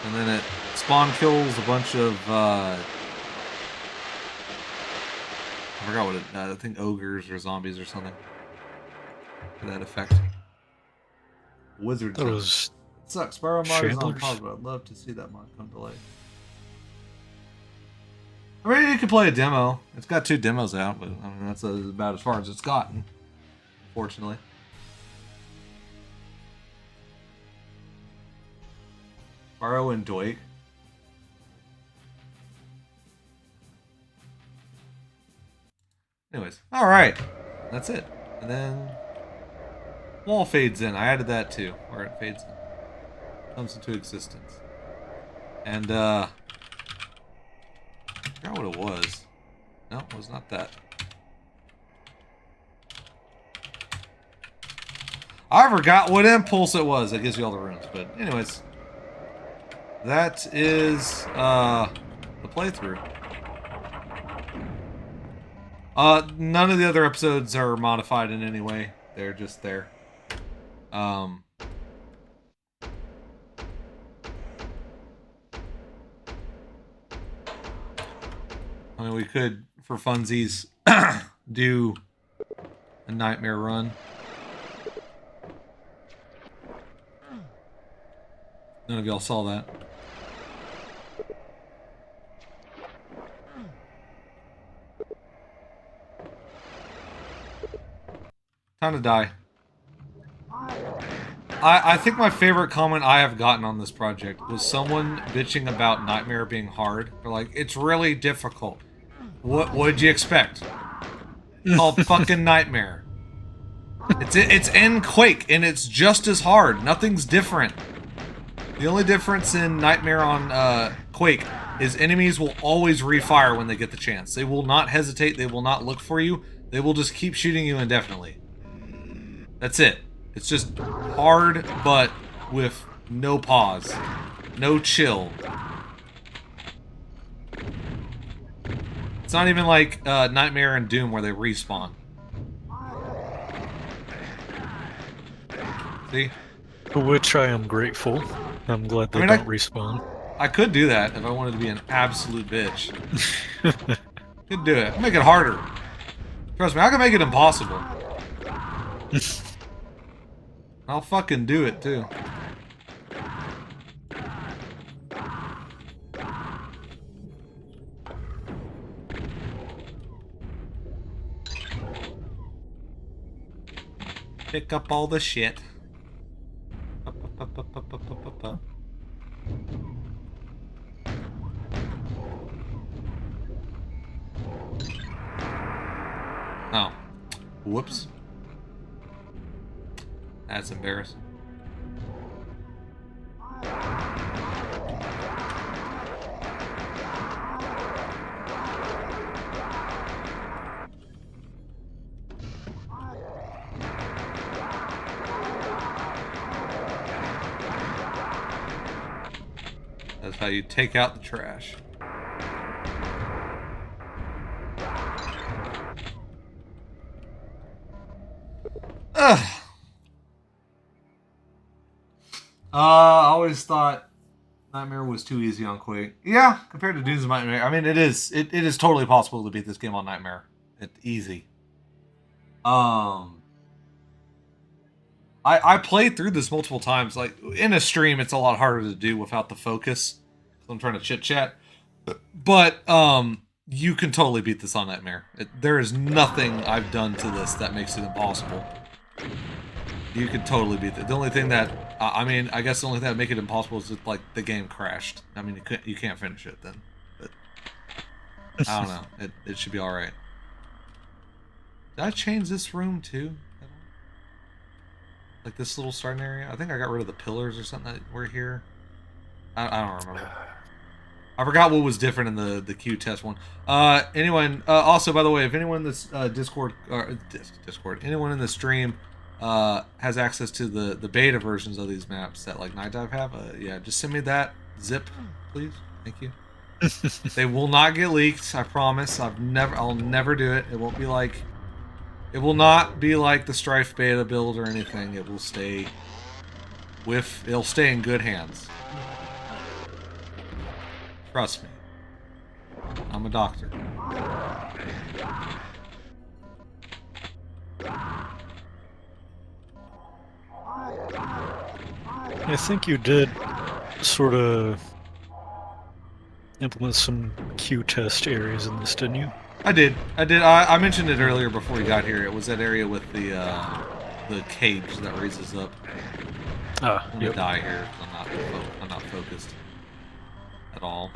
And then it spawn kills a bunch of I forgot what it. I think ogres or zombies or something. For that effect. Wizards. That was. It sucks. Sparrow mod is on Chandlers? pause, but I'd love to see that mod come to life. I mean, you can play a demo. It's got 2 demos out, but I mean, that's about as far as it's gotten. Unfortunately. Sparrow and Duake. Anyways, alright. That's it. And then wall fades in. I added that too, where it fades in. Comes into existence. And I forgot what it was. No, it was not that. I forgot what impulse it was. That gives you all the runes. But anyways, that is the playthrough. None of the other episodes are modified in any way. They're just there. I mean, we could, for funsies, do a nightmare run. None of y'all saw that. Time to die. I think my favorite comment I have gotten on this project was someone bitching about Nightmare being hard. They're like, it's really difficult. What'd you expect? It's called fucking Nightmare. It's in Quake, and it's just as hard. Nothing's different. The only difference in Nightmare on Quake is enemies will always refire when they get the chance. They will not hesitate. They will not look for you. They will just keep shooting you indefinitely. That's it. It's just hard, but with no pause, no chill. It's not even like Nightmare and Doom where they respawn. See? For which I am grateful. I'm glad they don't respawn. I could do that if I wanted to be an absolute bitch. Could do it. Make it harder. Trust me, I can make it impossible. I'll fucking do it too. Pick up all the shit. Oh. Whoops. That's embarrassing. That's how you take out the trash. Ugh. I always thought Nightmare was too easy on Quake. Yeah, compared to Doom's Nightmare. I mean, it is totally possible to beat this game on Nightmare. It's easy. I played through this multiple times. Like, in a stream, it's a lot harder to do without the focus. I'm trying to chit-chat. But, you can totally beat this on Nightmare. There is nothing I've done to this that makes it impossible. You could totally beat it. The only thing that, I mean, I guess the only thing that would make it impossible is that, like, the game crashed. I mean, you can't finish it then. But, I don't know. It should be alright. Did I change this room too? Like this little starting area? I think I got rid of the pillars or something that were here. I don't remember. I forgot what was different in the Q test one. Also, by the way, if anyone in this Discord, anyone in the stream has access to the beta versions of these maps that like Night Dive have, yeah, just send me that zip, please. Thank you. They will not get leaked. I promise. I'll never do it. It won't be like. It will not be like the Strife beta build or anything. It will stay it'll stay in good hands. Trust me. I'm a doctor. I think you did sort of implement some Q test areas in this, didn't you? I did. I mentioned it earlier before you got here. It was that area with the cage that raises up. I'm gonna die here. I'm not focused at all.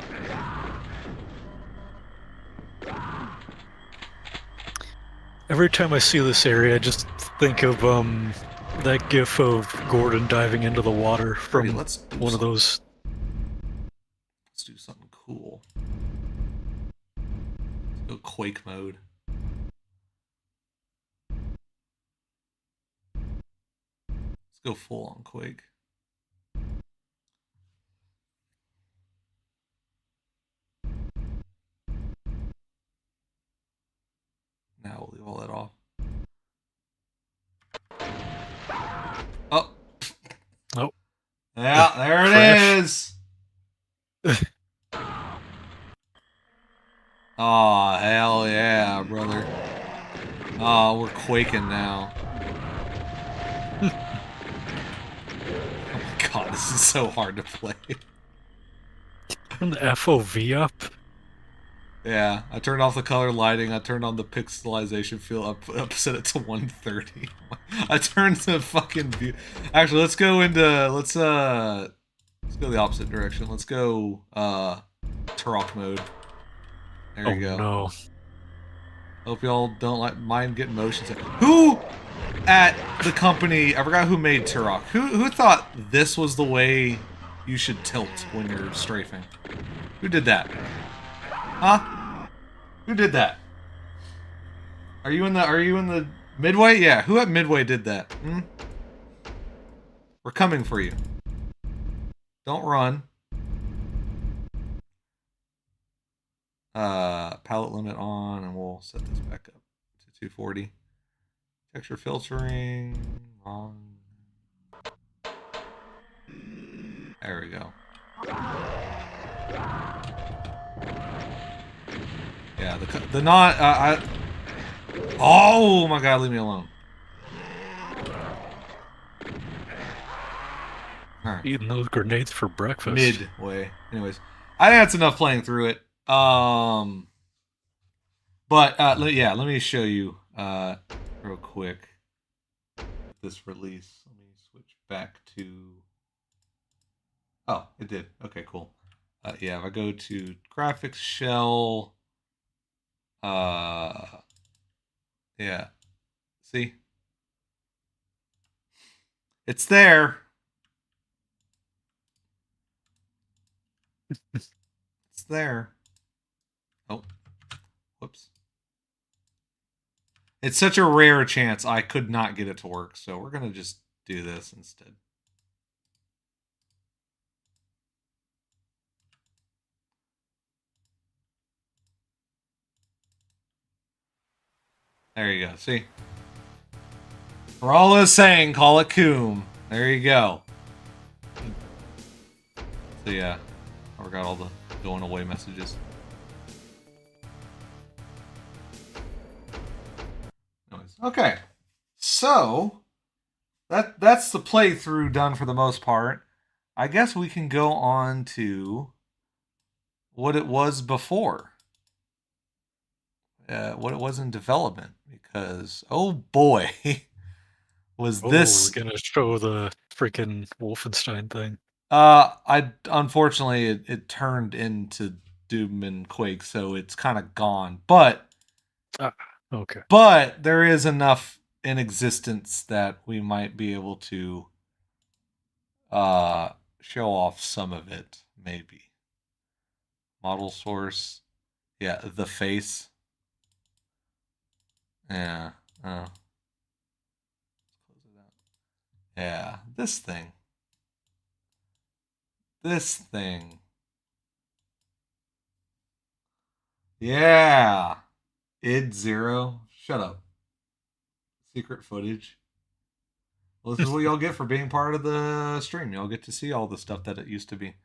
Every time I see this area, I just think of that gif of Gordon diving into the water from one of those. Let's do something cool. Go Quake mode. Let's go full on Quake. Now we'll leave all that off. Oh. Oh. Yeah, there it is. Oh, hell yeah, brother. Oh, we're quaking now. Oh my god, this is so hard to play. Turn the FOV up. Yeah, I turned off the color lighting, I turned on the pixelization field, I set it to 130. I turned the fucking view. Actually, let's go the opposite direction. Let's go, Turok mode. There you go. No. Hope y'all don't mind getting motion sick. Who at the company, I forgot who made Turok. Who thought this was the way you should tilt when you're strafing? Who did that? Huh? Who did that? Are you in the Midway? Yeah, who at Midway did that? Hmm? We're coming for you. Don't run. Palette limit on, and we'll set this back up to 240. Texture filtering on. There we go. Yeah, the not oh my god, leave me alone. Right. Eating those grenades for breakfast. Midway. Anyways, I think that's enough playing through it. But yeah, let me show you real quick this release. Let me switch back to. Oh, it did. Okay, cool. Yeah, if I go to graphics shell, yeah, see, it's there. It's there. Oh, whoops. It's such a rare chance I could not get it to work, so we're gonna just do this instead. There you go. See? For all is saying, call it Qoom. There you go. So yeah, I forgot all the going away messages. Anyways, okay. So that's the playthrough done for the most part. I guess we can go on to what it was before. What it was in development, because oh boy, was this we're gonna show the freaking Wolfenstein thing. I unfortunately it turned into Doom and Quake, so it's kind of gone. But okay. But there is enough in existence that we might be able to show off some of it, maybe. Model source. Yeah, the face. Yeah. Yeah, this thing. This thing. Yeah. id 0. Shut up. Secret footage. Well, this is what y'all get for being part of the stream. Y'all get to see all the stuff that it used to be.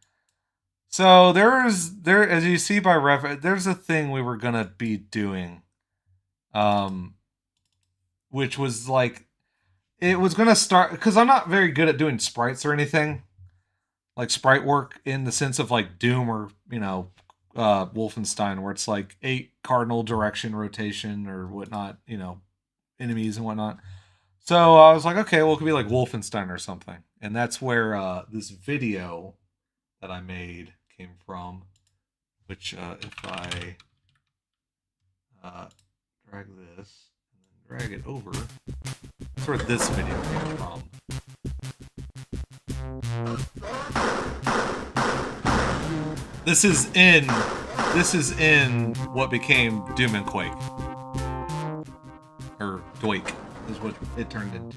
So there, as you see by reference, there's a thing we were gonna be doing, which was like, it was gonna start because I'm not very good at doing sprites or anything, like sprite work in the sense of like Doom or Wolfenstein, where it's like 8 cardinal direction rotation or whatnot, enemies and whatnot. So I was like, okay, well, it could be like Wolfenstein or something, and that's where this video that I made came from, which if I drag this and then drag it over, that's where this video came from. This is in what became Doom and Quake, or Duake is what it turned into.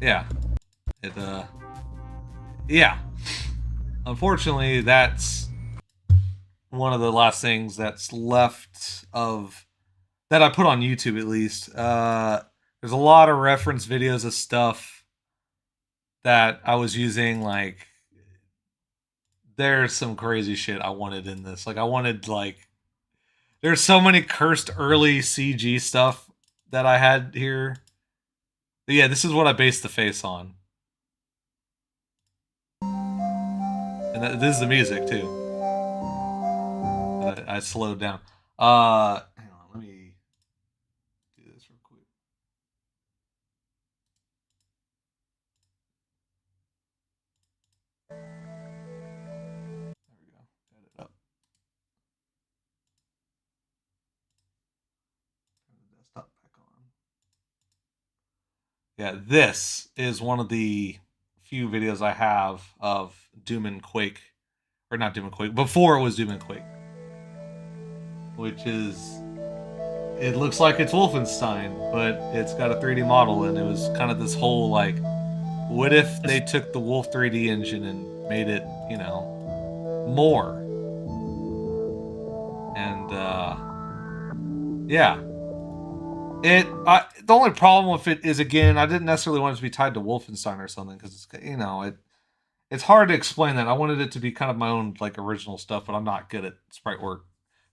Yeah. Unfortunately, that's one of the last things that's left of that I put on YouTube, at least. There's a lot of reference videos of stuff that I was using. Like, there's some crazy shit I wanted in this. Like, there's so many cursed early CG stuff that I had here. But yeah, this is what I based the face on. And this is the music, too. I slowed down. Hang on, let me do this real quick. There we go. Edit up. Turn the desktop back on. Yeah, this is one of the few videos I have of Doom and Quake, or not Doom and Quake, before it was Doom and Quake, which is it looks like it's Wolfenstein, but it's got a 3D model, and it was kind of this whole like, what if they took the Wolf 3D engine and made it, you know, more? And yeah, the only problem with it is, again, I didn't necessarily want it to be tied to Wolfenstein or something, because it's, you know, it's hard to explain that. I wanted it to be kind of my own like original stuff, but I'm not good at sprite work.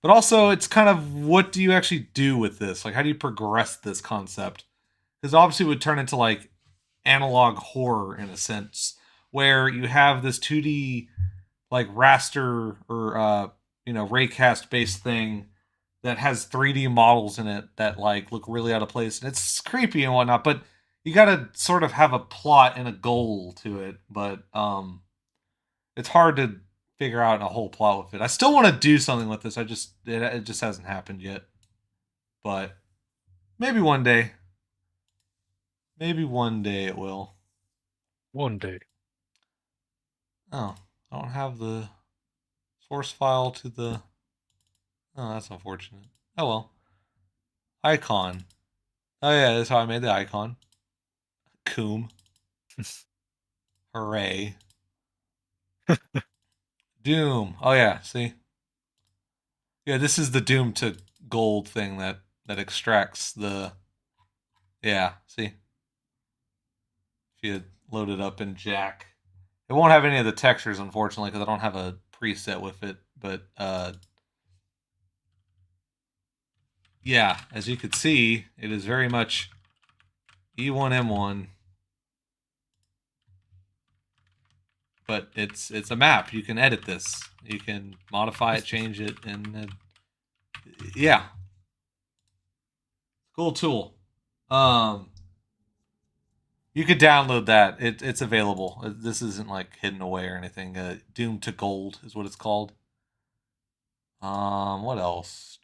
But also, it's kind of, what do you actually do with this? Like, how do you progress this concept? Because obviously it would turn into like analog horror in a sense, where you have this 2D like raster or you know, raycast based thing that has 3D models in it that like look really out of place, and it's creepy and whatnot. But you got to sort of have a plot and a goal to it. But it's hard to figure out a whole plot with it. I still want to do something with this. It just hasn't happened yet. But maybe one day. Maybe one day it will. One day. Oh, I don't have the source file to the. Oh, that's unfortunate. Oh well. Icon. Oh yeah, that's how I made the icon. Qoom. Hooray. Doom. Oh yeah, see? Yeah, this is the Doom to gold thing that extracts the. Yeah, see? If you load it up in Jack. It won't have any of the textures, unfortunately, because I don't have a preset with it. But yeah, as you could see, it is very much E1M1. But it's a map. You can edit this. You can modify it, change it, and yeah, cool tool. You could download that. It's available. This isn't like hidden away or anything. Doom to Gold is what it's called. What else?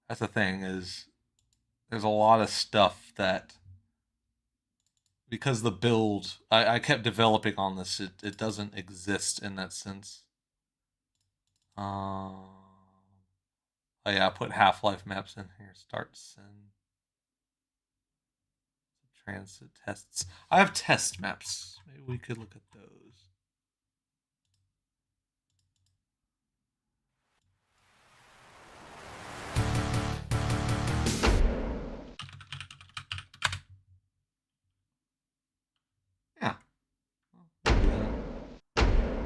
That's the thing, is there's a lot of stuff that, because the build, I kept developing on this, it doesn't exist in that sense. Oh yeah, I put Half-Life maps in here. Start send. Transit tests. I have test maps. Maybe we could look at those. Yeah.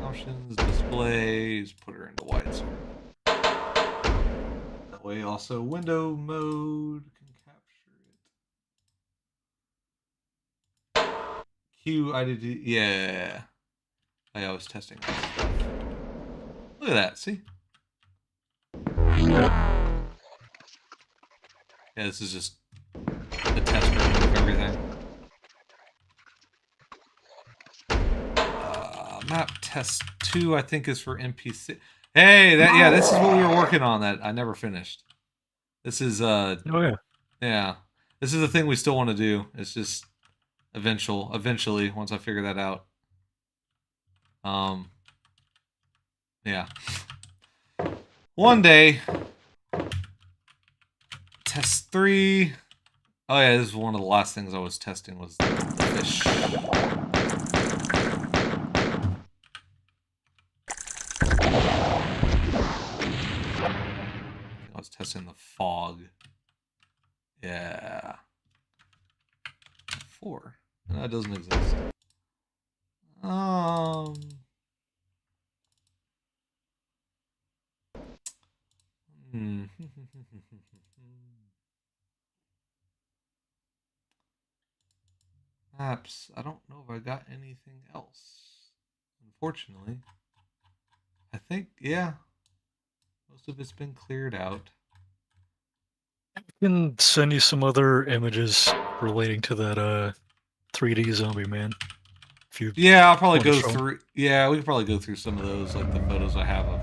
Options, displays, put her into widescreen. That way also window mode can capture it. Q, I did, yeah. I was testing this stuff. Look at that, see? Yeah, this is just the test run of everything. Map test 2, I think, is for NPC. Hey, yeah, this is what we were working on that I never finished. This is Oh yeah. Yeah. This is the thing we still want to do. It's just eventually once I figure that out. Yeah. One day. Test 3. Oh yeah, this is one of the last things I was testing, was the fish. I was testing the fog. Yeah. 4. No, that doesn't exist. Maps. I don't know if I got anything else. Unfortunately. I think, yeah. Most of it's been cleared out. I can send you some other images relating to that 3D zombie man. If you Yeah, I'll probably wanna go show 'em. through. Yeah, we can probably go through some of those, like the photos I have of.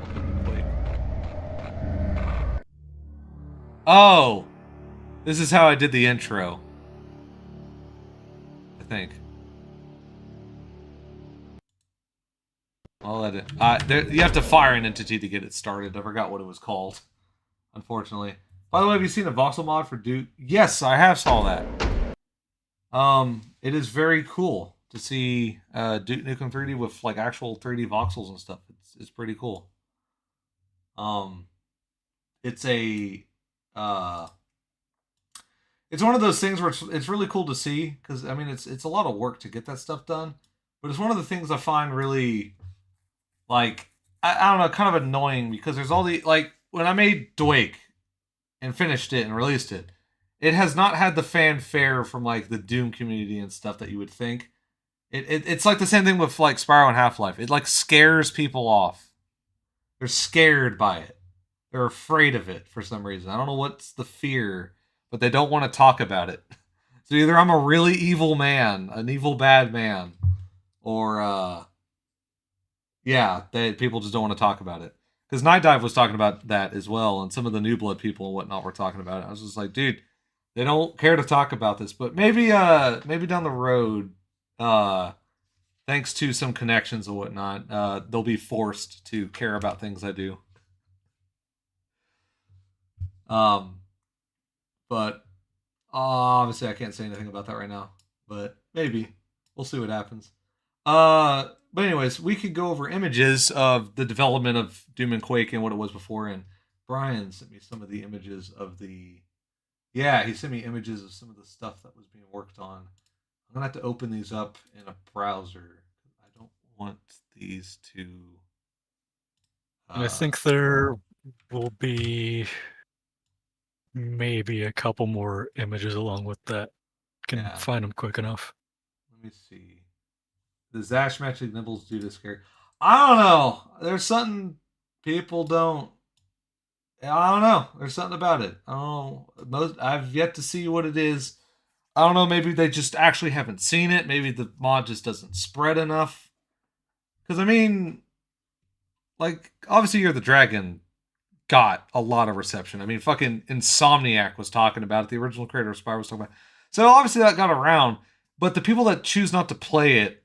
Welcome to Quake. Oh, this is how I did the intro. I think. Well, you have to fire an entity to get it started. I forgot what it was called, unfortunately. By the way, have you seen a voxel mod for Duke? Yes, I have saw that. It is very cool to see Duke Nukem 3D with like actual 3D voxels and stuff. It's pretty cool. It's one of those things where it's really cool to see because I mean it's a lot of work to get that stuff done, but it's one of the things I find really like I don't know, kind of annoying because there's all the like when I made Duake and finished it and released it, it has not had the fanfare from like the Doom community and stuff that you would think. It's like the same thing with like Spyro and Half-Life. It like scares people off. They're scared by it. They're afraid of it for some reason. I don't know what's the fear, but they don't want to talk about it. So either I'm a really evil man, an evil bad man, or people just don't want to talk about it. Because Night Dive was talking about that as well, and some of the New Blood people and whatnot were talking about it. I was just like, dude, they don't care to talk about this. But maybe down the road, thanks to some connections and whatnot, they'll be forced to care about things I do. But obviously I can't say anything about that right now. But maybe we'll see what happens. But anyways, we could go over images of the development of Doom and Quake and what it was before. And Brian sent me some of the images of the. Yeah, he sent me images of some of the stuff that was being worked on. I'm gonna have to open these up in a browser. I don't want these to. I think there will be maybe a couple more images along with that. Can find them quick enough. Let me see. The Zash Magic Nibbles do this scary. I don't know. There's something people don't. I don't know. There's something about it. I don't know. I've yet to see what it is. I don't know. Maybe they just actually haven't seen it. Maybe the mod just doesn't spread enough. Because, I mean, like, obviously You're the Dragon got a lot of reception. I mean, fucking Insomniac was talking about it. The original creator of Spyro was talking about it. So, obviously that got around. But the people that choose not to play it,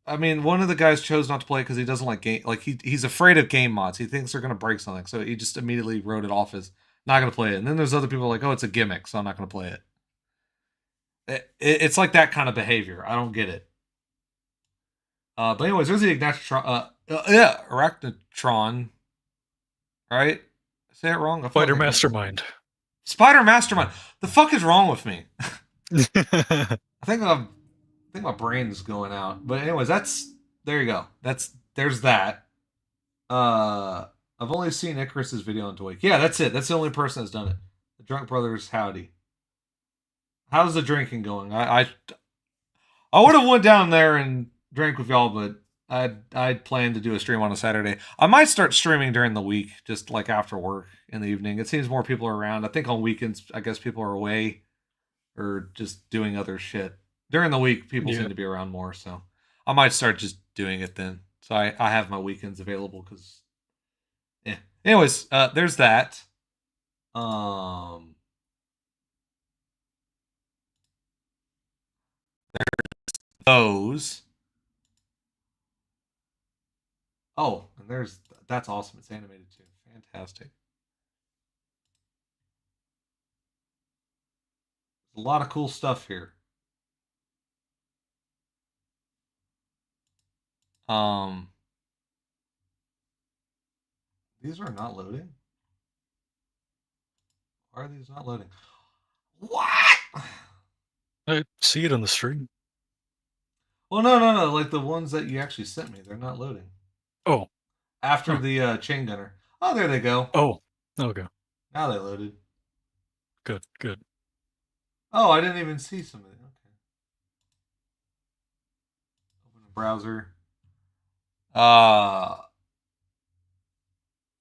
I mean, one of the guys chose not to play it because he doesn't like game. Like he's afraid of game mods. He thinks they're gonna break something, so he just immediately wrote it off as not gonna play it. And then there's other people like, oh, it's a gimmick, so I'm not gonna play it. It's like that kind of behavior. I don't get it. But anyways, there's the Arachnotron. Right? Say it wrong. Spider Mastermind. Spider Mastermind. The fuck is wrong with me? I think my brain's going out. But anyways, there you go. There's that. I've only seen Icarus's video on Duake. Yeah, that's it. That's the only person that's done it. The Drunk Brothers, howdy. How's the drinking going? I would have went down there and drank with y'all, but I'd planned to do a stream on a Saturday. I might start streaming during the week, just like after work in the evening. It seems more people are around. I think on weekends, I guess people are away or just doing other shit. During the week, people seem to be around more, so I might start just doing it then. So I have my weekends available because, yeah. Anyways, there's that. There's those. Oh, and that's awesome. It's animated too. Fantastic. There's a lot of cool stuff here. These are not loading. Why are these not loading? What? I see it on the stream. Well, no. Like the ones that you actually sent me, they're not loading. Oh. After the chain gunner. Oh, there they go. Oh, okay. Now they loaded. Good. Oh, I didn't even see some of it. Okay. Open a browser.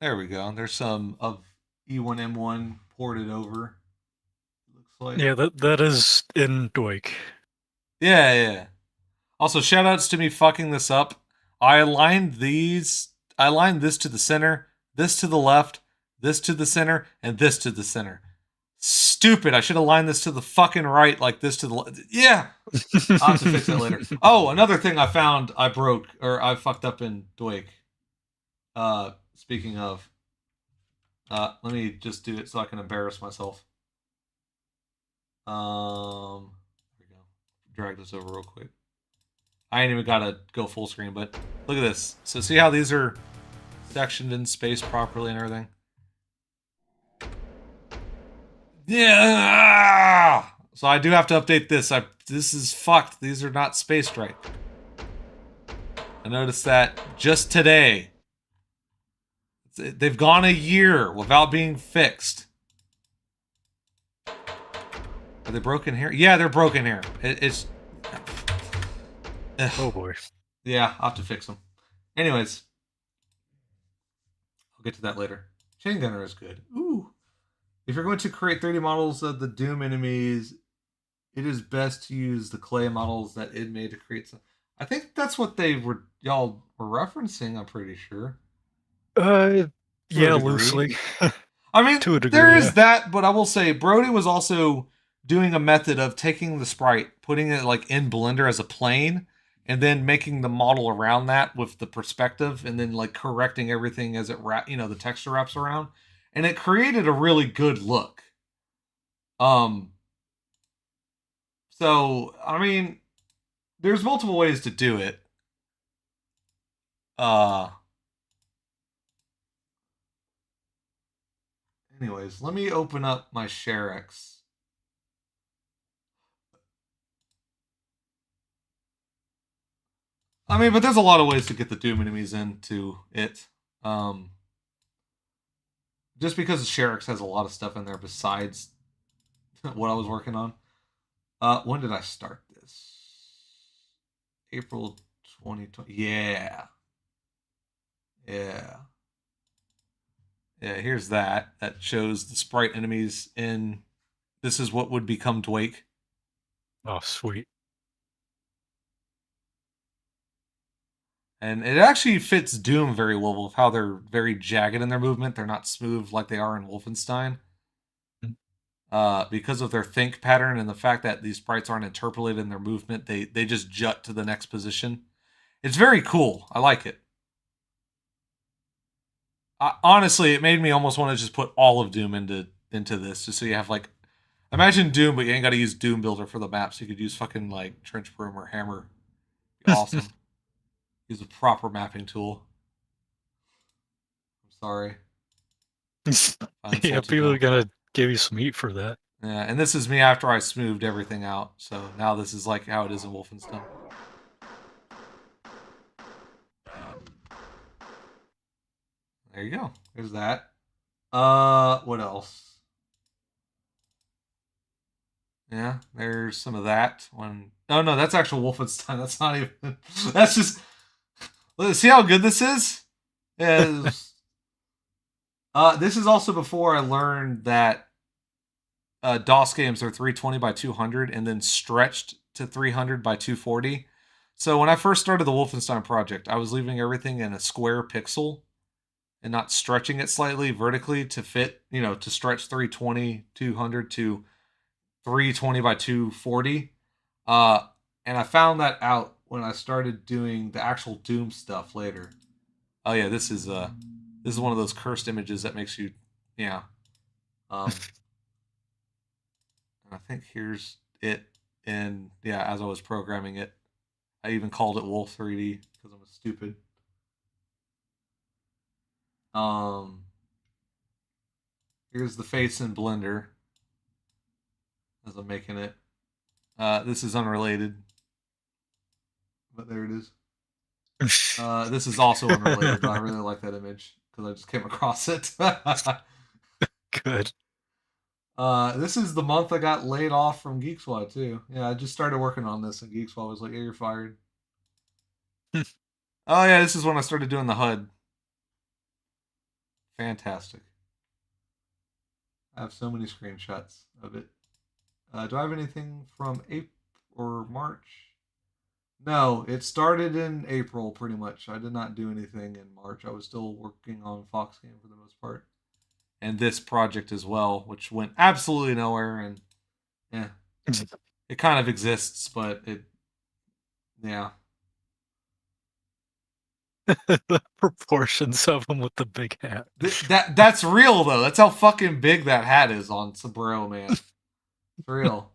There we go. There's some of E1M1 ported over. Looks like. Yeah, that is in Duake. Yeah. Also, shoutouts to me fucking this up. I aligned this to the center, this to the left, this to the center, and this to the center. Stupid. I should align this to the fucking right, like this to the left. Yeah. I'll have to fix that later. Oh, another thing I found I fucked up in Duake. Speaking of, let me just do it so I can embarrass myself. There we go. Drag this over real quick. I ain't even gotta go full screen, but look at this. So see how these are sectioned in space properly and everything? Yeah. So I do have to update this. This is fucked. These are not spaced right. I noticed that just today. They've gone a year without being fixed. Are they broken here? Yeah, they're broken here. It's. Oh boy. Yeah, I'll have to fix them. Anyways, I'll get to that later. Chain Gunner is good. Ooh. If you're going to create 3D models of the Doom enemies, it is best to use the clay models that id made to create some. I think that's what y'all were referencing. I'm pretty sure. Yeah, loosely. I mean, To a degree, there is yeah. that, but I will say Brody was also doing a method of taking the sprite, putting it like in Blender as a plane, and then making the model around that with the perspective, and then like correcting everything as the texture wraps around, and it created a really good look. So I mean, there's multiple ways to do it. Anyways, let me open up my ShareX. I mean, but there's a lot of ways to get the Doom enemies into it. Just because ShareX has a lot of stuff in there besides what I was working on. When did I start this? April 2020. Yeah. Yeah. Yeah, here's that. That shows the sprite enemies in. This is what would become Duake. Oh, sweet. And it actually fits Doom very well with how they're very jagged in their movement. They're not smooth like they are in Wolfenstein. Because of their think pattern and the fact that these sprites aren't interpolated in their movement, they just jut to the next position. It's very cool. I like it. Honestly, it made me almost want to just put all of Doom into this, just so you have like, imagine Doom, but you ain't got to use Doom Builder for the maps. You could use fucking like Trench Broom or Hammer. Be awesome. Use a proper mapping tool. I'm sorry. Yeah, people are gonna give you some heat for that. Yeah, and this is me after I smoothed everything out. So now this is like how it is in Wolfenstein. There you go. There's that. What else? Yeah, there's some of that. Oh no, that's actual Wolfenstein. That's not even. That's just. See how good this is. Yeah. This is also before I learned that DOS games are 320 by 200 and then stretched to 300 by 240. So when I first started the Wolfenstein project, I was leaving everything in a square pixel and not stretching it slightly vertically to fit, to stretch 320, 200 to 320 by 240. And I found that out when I started doing the actual Doom stuff later. Oh yeah, this is one of those cursed images that makes you, yeah. I think here's it. And yeah, as I was programming it, I even called it Wolf 3D because I'm stupid. Here's the face in Blender as I'm making it. This is unrelated, but there it is. This is also unrelated, but I really like that image because I just came across it. Good. This is the month I got laid off from Geek Squad too. Yeah, I just started working on this, and Geek Squad was like, "Yeah, you're fired." Oh yeah, this is when I started doing the HUD. Fantastic. I have so many screenshots of it. Do I have anything from April or March? No, it started in April pretty much. I did not do anything in March. I was still working on Fox Game for the most part. And this project as well, which went absolutely nowhere. And yeah, it kind of exists, but yeah. The proportions of him with the big hat. That's real though. That's how fucking big that hat is on Sombrero Man. It's real.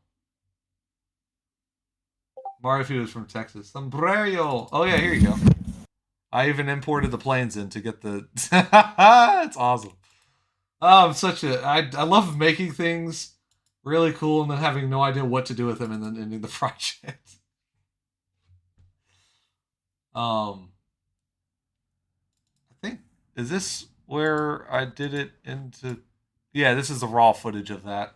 Mario Feud was from Texas. Sombrero. Oh yeah, here you go. I even imported the planes in to get the. It's awesome. Oh, I'm such a. I love making things really cool and then having no idea what to do with them and then ending the project. I think is this where I did it into. Yeah, this is the raw footage of that.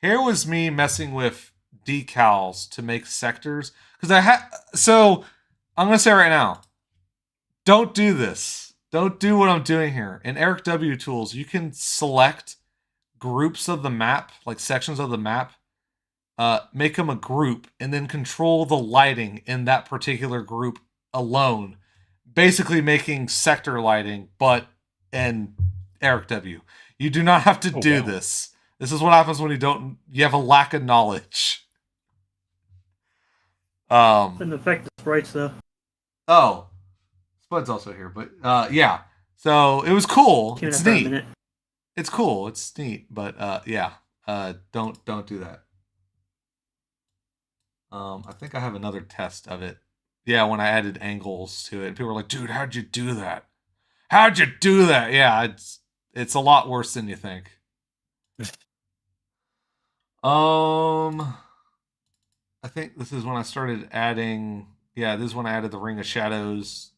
Here was me messing with decals to make sectors because I had. So I'm gonna say right now, don't do this. Don't do what I'm doing here. In Eric W tools, you can select groups of the map, like sections of the map, make them a group, and then control the lighting in that particular group alone. Basically making sector lighting, but in Eric W. You do not have to do this. This is what happens when you have a lack of knowledge. Didn't affect the sprites though. Oh. Spud's also here, but yeah. So it was cool. It's neat. It's cool. It's neat, but yeah. Don't do that. I think I have another test of it. Yeah, when I added angles to it, people were like, "Dude, how'd you do that? How'd you do that?" Yeah, it's a lot worse than you think. I think this is when I started adding. Yeah, this is when I added the Ring of Shadows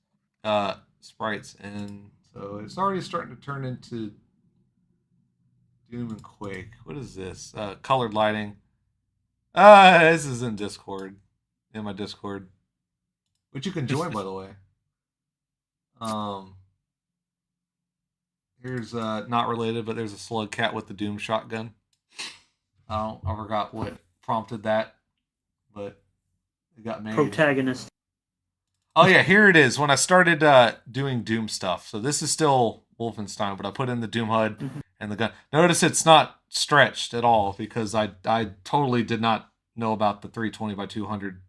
sprites in. So it's already starting to turn into Doom and Quake. What is this? Colored lighting. This is in Discord. In my Discord. Which you can join, by the way. Here's not related, but there's a slug cat with the Doom shotgun. I forgot what prompted that, but it got made. Protagonist. Oh yeah, here it is. When I started doing Doom stuff. So this is still Wolfenstein, but I put in the Doom HUD and the gun. Notice it's not stretched at all because I totally did not know about the 320 by 200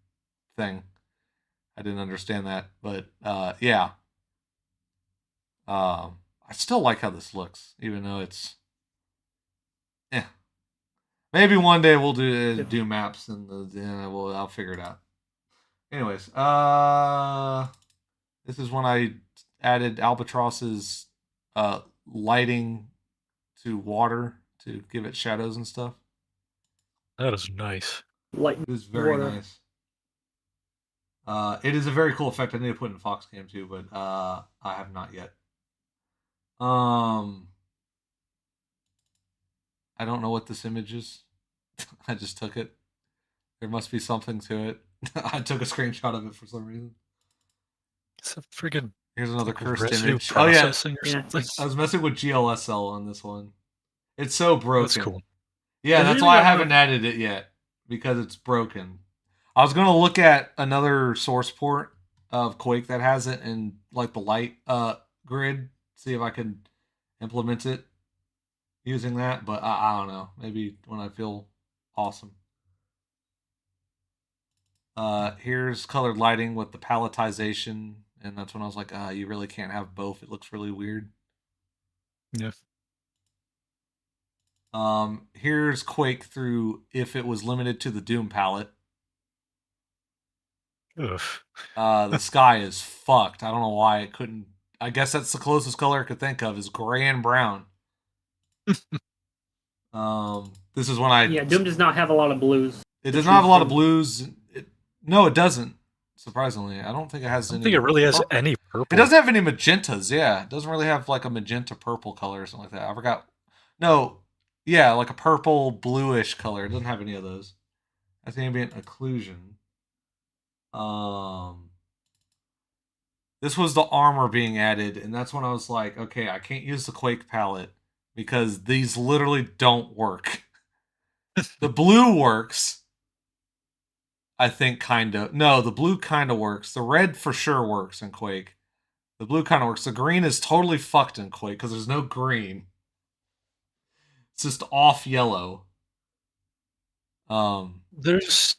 thing. I didn't understand that, but yeah. I still like how this looks, even though it's. Yeah. Maybe one day we'll do maps and I'll figure it out. Anyways, this is when I added Albatross's lighting to water to give it shadows and stuff. That is nice. Light. It is very nice. It is a very cool effect. I need to put it in Foxcam too, but I have not yet. I don't know what this image is. I just took it. There must be something to it. I took a screenshot of it for some reason. It's a friggin' Here's another cursed image. Oh yeah. Or something. I was messing with GLSL on this one. It's so broken. That's cool. Yeah, that's why I haven't added it yet. Because it's broken. I was gonna look at another source port of Quake that has it in like the light grid, see if I could implement it using that, but I don't know. Maybe when I feel awesome. Here's colored lighting with the palletization, and that's when I was like, you really can't have both. It looks really weird. Yeah. Here's Quake through if it was limited to the Doom palette. The sky is fucked. I don't know why it couldn't. I guess that's the closest color I could think of is gray and brown. This is when Doom does not have a lot of blues. It does not have a lot of blues. No, it doesn't. Surprisingly, I don't think it has. I don't think it really has any purple. It doesn't have any magentas. Yeah, it doesn't really have like a magenta purple color or something like that. I forgot. No, yeah, like a purple bluish color. It doesn't have any of those. That's ambient occlusion. This was the armor being added, and that's when I was like, okay, I can't use the Quake palette because these literally don't work. The blue works. I think kind of. No, the blue kind of works. The red for sure works in Quake. The blue kind of works. The green is totally fucked in Quake because there's no green. It's just off yellow. There's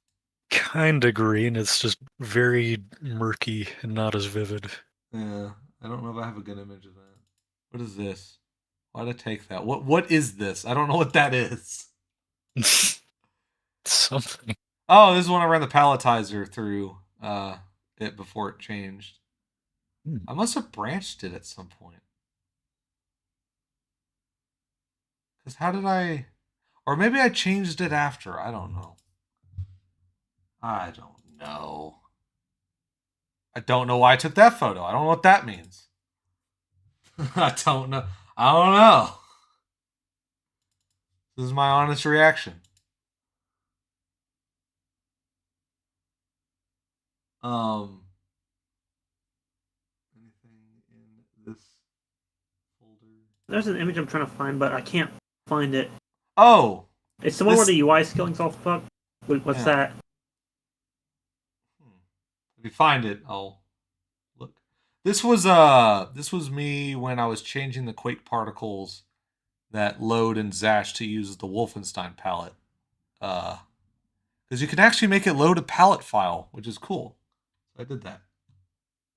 kind of green. It's just very murky and not as vivid. Yeah, I don't know if I have a good image of that. What is this? Why'd I take that? What is this? I don't know what that is. Something. Oh, this is when I ran the palletizer through it before it changed. I must have branched it at some point. Because how did I... Or maybe I changed it after. I don't know. I don't know. I don't know why I took that photo. I don't know what that means. I don't know. I don't know. This is my honest reaction. Anything in this folder? There's an image I'm trying to find, but I can't find it. Oh! It's the one where the UI skilling's all fucked. What's that? If you find it, I'll look. This was me when I was changing the Quake particles that load and Zash to use the Wolfenstein palette. Because you can actually make it load a palette file, which is cool. So I did that.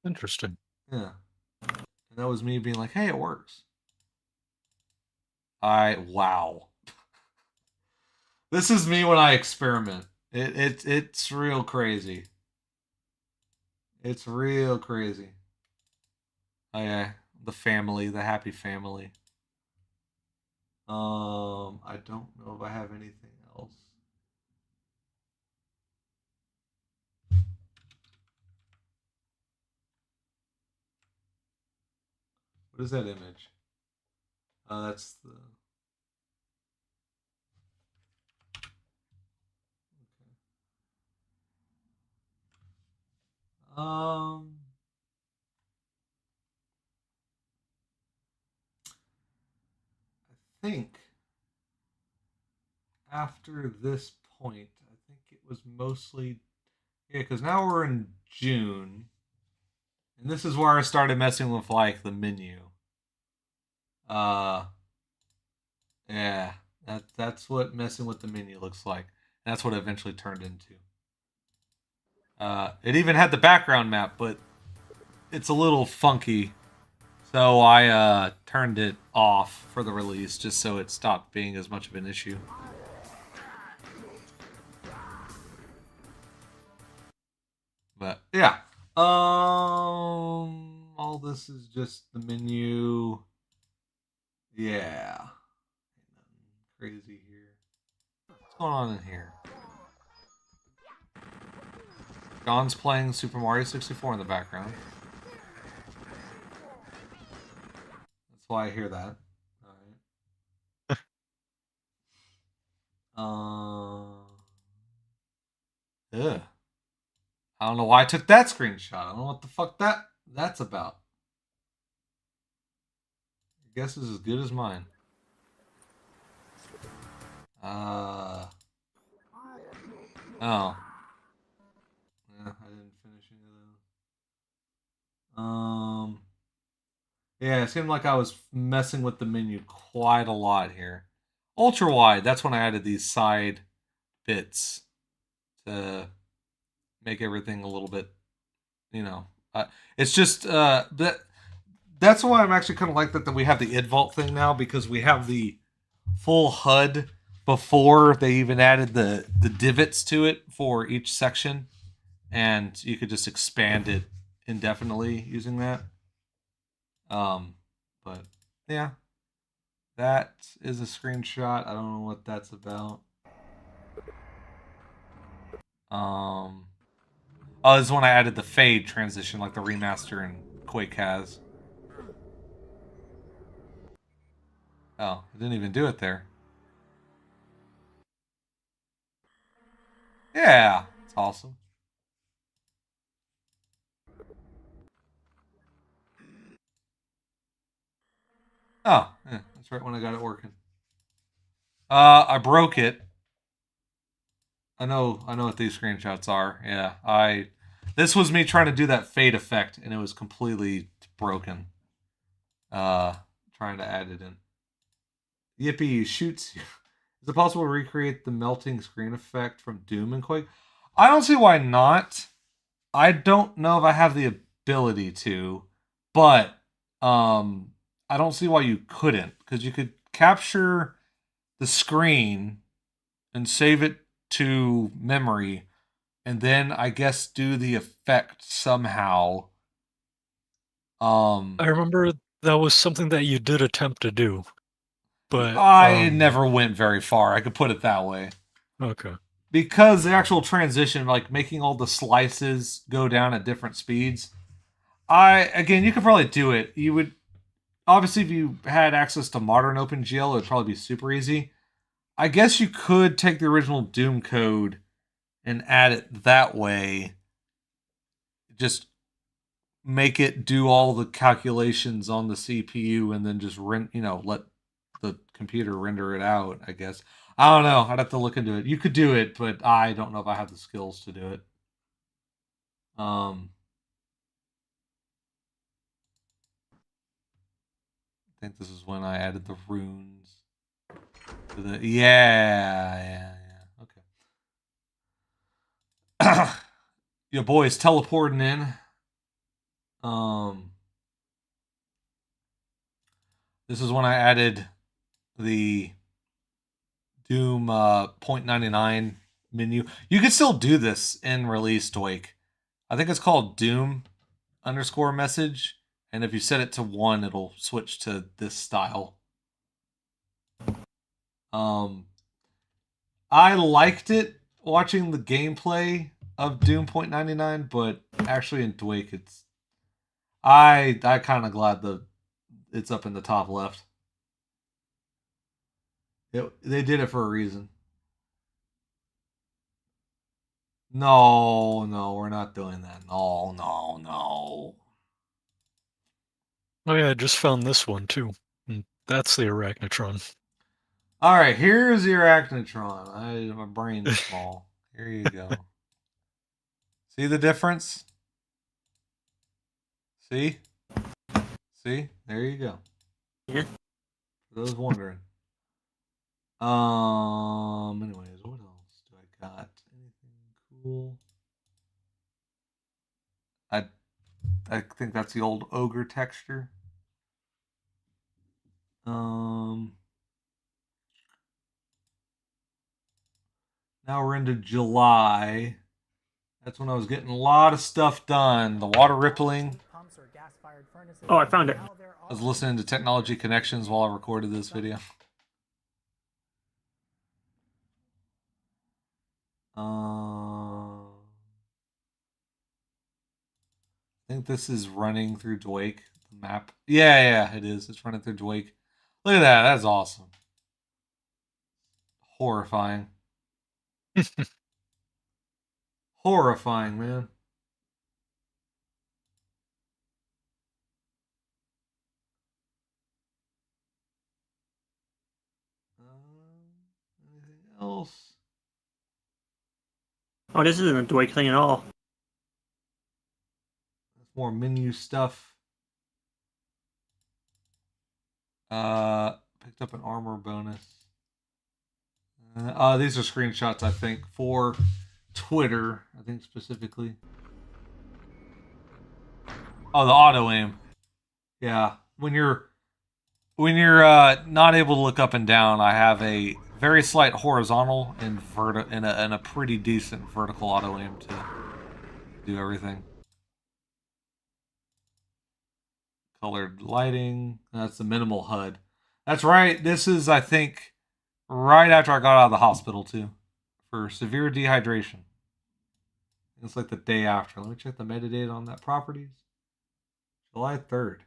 Interesting. Yeah. And that was me being like, hey, it works. Wow. This is me when I experiment. It's real crazy. It's real crazy. Oh yeah, the family, the happy family. I don't know if I have anything else. What is that image? That's the... Okay. I think after this point, I think it was mostly... Yeah, because now we're in June. And this is where I started messing with, like, the menu. Yeah, that's what messing with the menu looks like. And that's what it eventually turned into. It even had the background map, but it's a little funky. So I turned it off for the release just so it stopped being as much of an issue. But yeah. All this is just the menu. Yeah. Nothing crazy here. What's going on in here? John's playing Super Mario 64 in the background. That's why I hear that. Alright. Ugh. I don't know why I took that screenshot. I don't know what the fuck that's about. Your guess is as good as mine. Oh. Yeah, I didn't finish any of those. Yeah, it seemed like I was messing with the menu quite a lot here. Ultra wide, that's when I added these side bits to make everything a little bit, it's just that's why I'm actually kind of like that we have the id vault thing now, because we have the full HUD before they even added the divots to it for each section, and you could just expand it indefinitely using that. But yeah, that is a screenshot. I don't know what that's about. Oh, this is when I added the fade transition, like the remaster in Quake has. Oh, I didn't even do it there. Yeah, it's awesome. Oh, yeah, that's right when I got it working. I broke it. I know what these screenshots are. Yeah, this was me trying to do that fade effect, and it was completely broken. Trying to add it in. Yippee shoots you. Is it possible to recreate the melting screen effect from Doom and Quake? I don't see why not. I don't know if I have the ability to, but I don't see why you couldn't, because you could capture the screen and save it to memory, and then I guess do the effect somehow. I remember that was something that you did attempt to do, but I never went very far. I could put it that way. Okay. Because the actual transition, like making all the slices go down at different speeds, you could probably do it. You would obviously, if you had access to modern OpenGL, it would probably be super easy. I guess you could take the original Doom code and add it that way. Just make it do all the calculations on the CPU and then just let the computer render it out, I guess. I don't know. I'd have to look into it. You could do it, but I don't know if I have the skills to do it. I think this is when I added the runes to the yeah. Okay. Your boy's teleporting in. This is when I added the Doom 0.99 menu. You can still do this in release, Duake. I think it's called Doom _message, and if you set it to 1, it'll switch to this style. I liked it watching the gameplay of Doom 0.99, but actually in Duake, I kind of glad it's up in the top left. They did it for a reason. No, we're not doing that. No. Oh yeah, I just found this one too. And that's the Arachnotron. All right, here's your Arachnotron. My brain's small. Here you go. See the difference? See? There you go. Yeah. For those wondering. Anyways, what else do I got? Anything cool? I think that's the old ogre texture. Now we're into July. That's when I was getting a lot of stuff done. The water rippling. Oh, I found it. I was listening to Technology Connections while I recorded this video. I think this is running through Duake. The map. Yeah, it is. It's running through Duake. Look at that. That's awesome. Horrifying. Horrifying, man. Anything else? Oh, this isn't a Duake thing at all. That's more menu stuff. Picked up an armor bonus. These are screenshots, I think, for Twitter. I think specifically. Oh, the auto aim. Yeah, when you're not able to look up and down, I have a very slight horizontal and a pretty decent vertical auto aim to do everything. Colored lighting. That's the minimal HUD. That's right. This is, I think, right after I got out of the hospital too, for severe dehydration. It's like the day after. Let me check the metadata on that properties. July 3rd.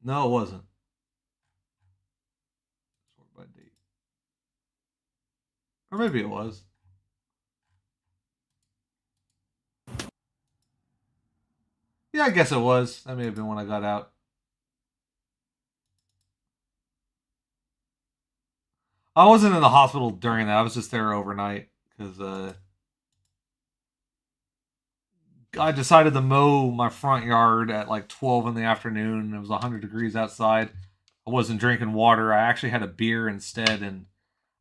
No, it wasn't. Sort by date. Or maybe it was. Yeah, I guess it was. That may have been when I got out. I wasn't in the hospital during that. I was just there overnight because I decided to mow my front yard at like 12 in the afternoon. It was 100 degrees outside. I wasn't drinking water. I actually had a beer instead, and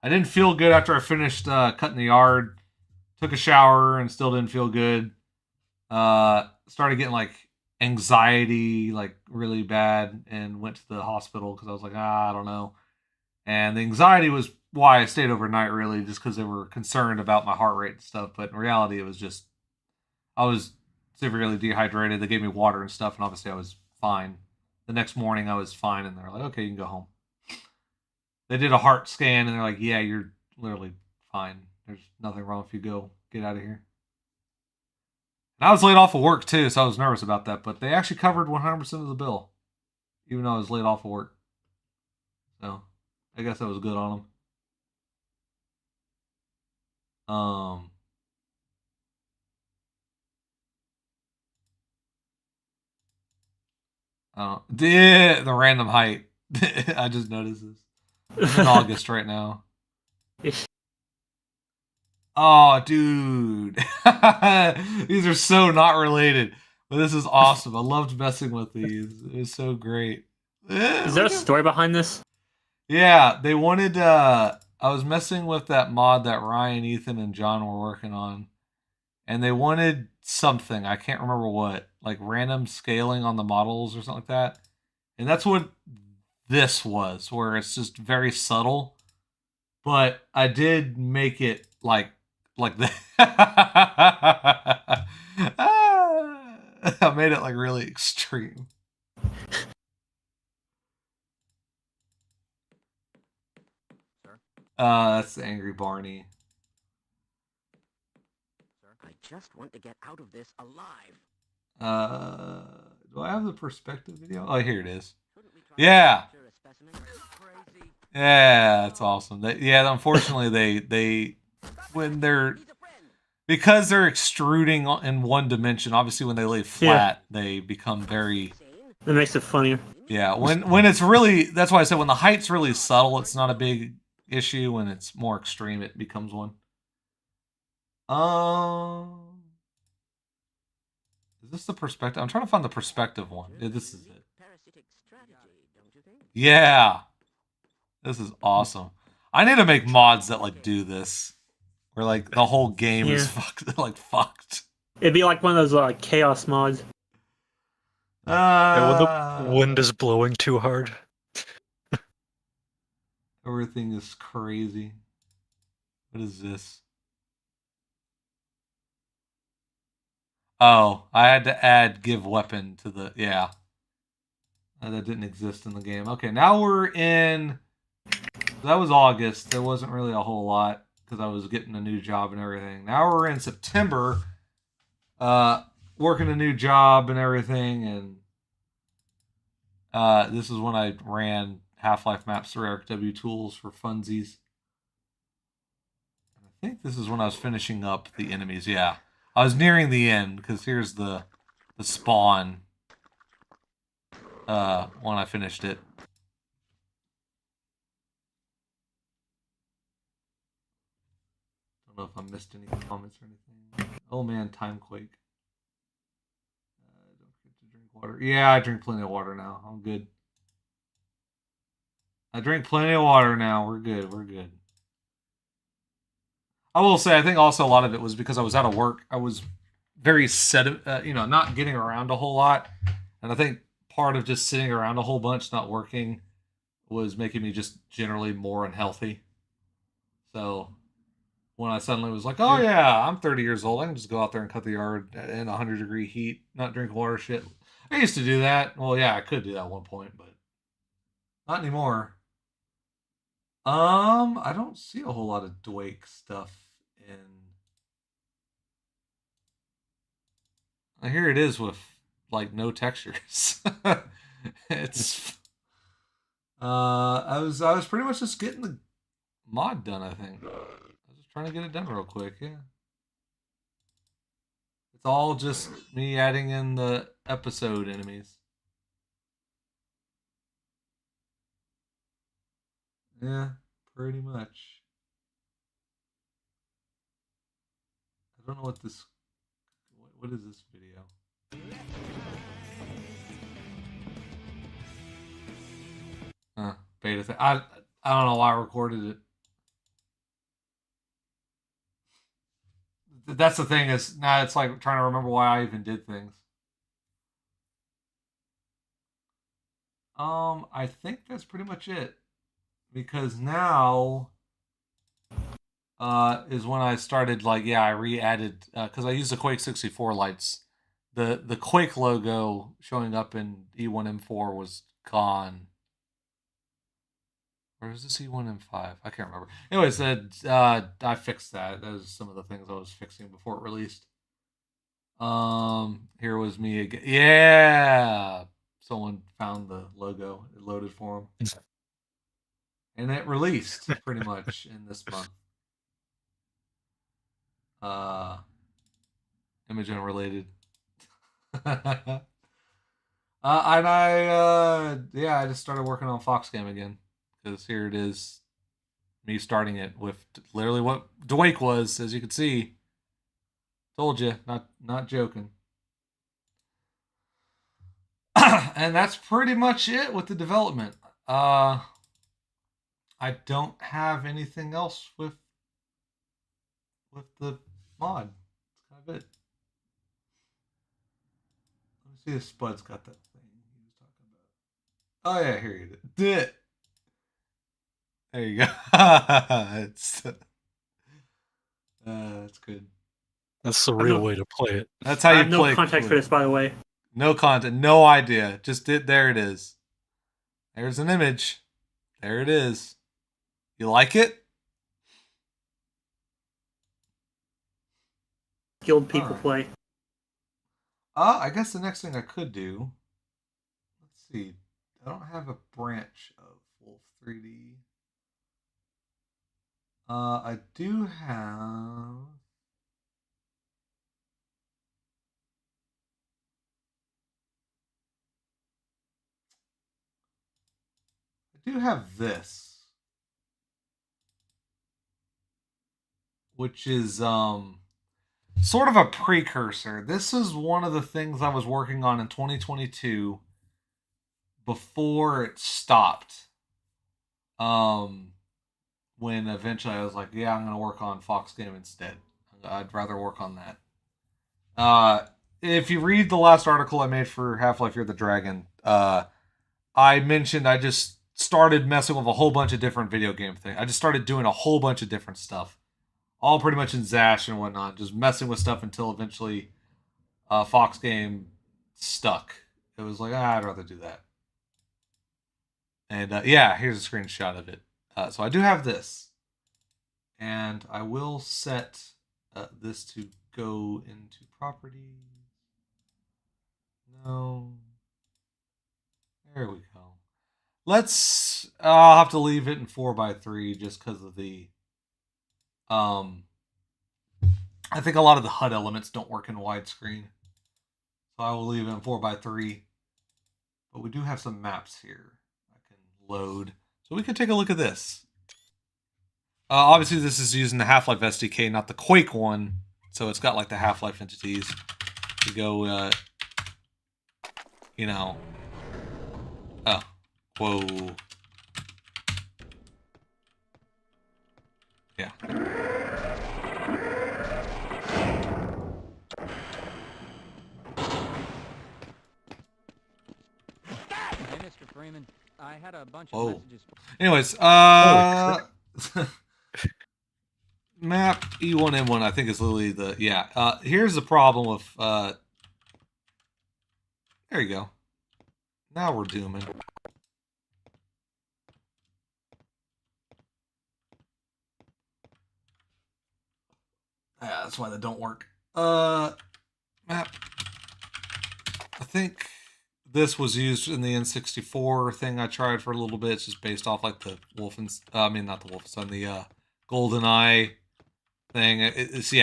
I didn't feel good after I finished cutting the yard. Took a shower and still didn't feel good. Started getting like anxiety, like really bad, and went to the hospital because I was like, I don't know. And the anxiety was why I stayed overnight, really, just because they were concerned about my heart rate and stuff. But in reality, it was just I was severely dehydrated. They gave me water and stuff, and obviously I was fine. The next morning, I was fine, and they're like, okay, you can go home. They did a heart scan, and they're like, yeah, you're literally fine. There's nothing wrong if you go. Get out of here. And I was laid off of work, too, so I was nervous about that. But they actually covered 100% of the bill, even though I was laid off of work. So, I guess that was good on them. The random height. I just noticed this. It's in August right now. Oh, dude. These are so not related. But this is awesome. I loved messing with these. It was so great. Is there a story behind this? Yeah, they wanted I was messing with that mod that Ryan, Ethan, and John were working on. And they wanted something. I can't remember what. Like random scaling on the models or something like that. And that's what this was, where it's just very subtle. But I did make it like that. I made it like really extreme. That's the angry Barney. I just want to get out of this alive. Do I have the perspective video? Oh, here it is. Yeah. Yeah, that's awesome. Unfortunately, they when they're because they're extruding in one dimension. Obviously, when they lay flat, they become very. That makes it funnier. Yeah, when it's really that's why I said when the height's really subtle, it's not a big issue. When it's more extreme, it becomes one. Is this the perspective? I'm trying to find the perspective one. Yeah, this is it. Yeah. This is awesome. I need to make mods that like do this. Where like the whole game is fucked. It'd be like one of those chaos mods. When the wind is blowing too hard. Everything is crazy. What is this? Oh, I had to add give weapon to the that didn't exist in the game. Okay, now we're in. That was August. There wasn't really a whole lot because I was getting a new job and everything. Now we're in September, working a new job and everything, and this is when I ran Half-Life maps through RW tools for funsies. I think this is when I was finishing up the enemies. Yeah, I was nearing the end because here's the spawn. When I finished it. Don't know if I missed any comments or anything. Oh man, time Quake. Don't forget to drink water. Yeah, I drink plenty of water now. I'm good. I drink plenty of water now. We're good. We're good. I will say, I think also a lot of it was because I was out of work. I was very not getting around a whole lot, and I think part of just sitting around a whole bunch, not working, was making me just generally more unhealthy. So when I suddenly was like, oh yeah, I'm 30 years old, I can just go out there and cut the yard in 100-degree heat, not drink water shit. I used to do that. Well, yeah, I could do that at one point, but not anymore. I don't see a whole lot of Duake stuff in. Here it is with like no textures. It's I was pretty much just getting the mod done, I think. I was just trying to get it done real quick, yeah. It's all just me adding in the episode enemies. Yeah, pretty much. I don't know what this what is this video? Beta thing. I don't know why I recorded it. that's the thing is now it's like trying to remember why I even did things. I think that's pretty much it. Because now is when I started like I re-added because I used the Quake 64 lights. The Quake logo showing up in E1M4 was gone. Or is this E1M5? I can't remember. Anyways, I fixed that. That was some of the things I was fixing before it released. Here was me again. Yeah, someone found the logo. It loaded for them. And it released pretty much in this month. Image unrelated. And I just started working on Fox Game again because here it is, me starting it with literally what Duake was, as you can see. Told you, not joking. And that's pretty much it with the development. I don't have anything else with the mod. That's kind of it. Let me see if Spud's got that thing he was talking about. Oh yeah, here you did. There you go. That's good. That's the real way to play it. That's how you I have play. no context for this, by the way. No content, no idea. Just there it is. There's an image. There it is. You like it? Skilled people play. I guess the next thing I could do. Let's see. I don't have a branch of Wolf 3D. I do have. I do have this. Which is sort of a precursor. This is one of the things I was working on in 2022 before it stopped. When eventually I was like, yeah, I'm going to work on Fox Game instead. I'd rather work on that. If you read the last article I made for Half-Life Fear the Dragon, I mentioned I just started messing with a whole bunch of different video game things. I just started doing a whole bunch of different stuff. All pretty much in Zash and whatnot, just messing with stuff until eventually Fox Game stuck. It was like, I'd rather do that. And here's a screenshot of it. So I do have this. And I will set this to go into properties. No. There we go. I'll have to leave it in 4x3 just because of the I think a lot of the HUD elements don't work in widescreen. So I will leave it in 4x3. But we do have some maps here I can load. So we can take a look at this. Obviously this is using the Half-Life SDK, not the Quake one. So it's got like the Half-Life entities. You go, oh, whoa. Yeah. Hey, Mr. Freeman, I had a bunch Oh. of messages. Anyways, map E1M1 I think is literally the here's the problem with there you go. Now we're dooming. Yeah, that's why they don't work. Map. I think this was used in the N64 thing I tried for a little bit. It's just based off like the not the Wolfenstein, the GoldenEye thing. It's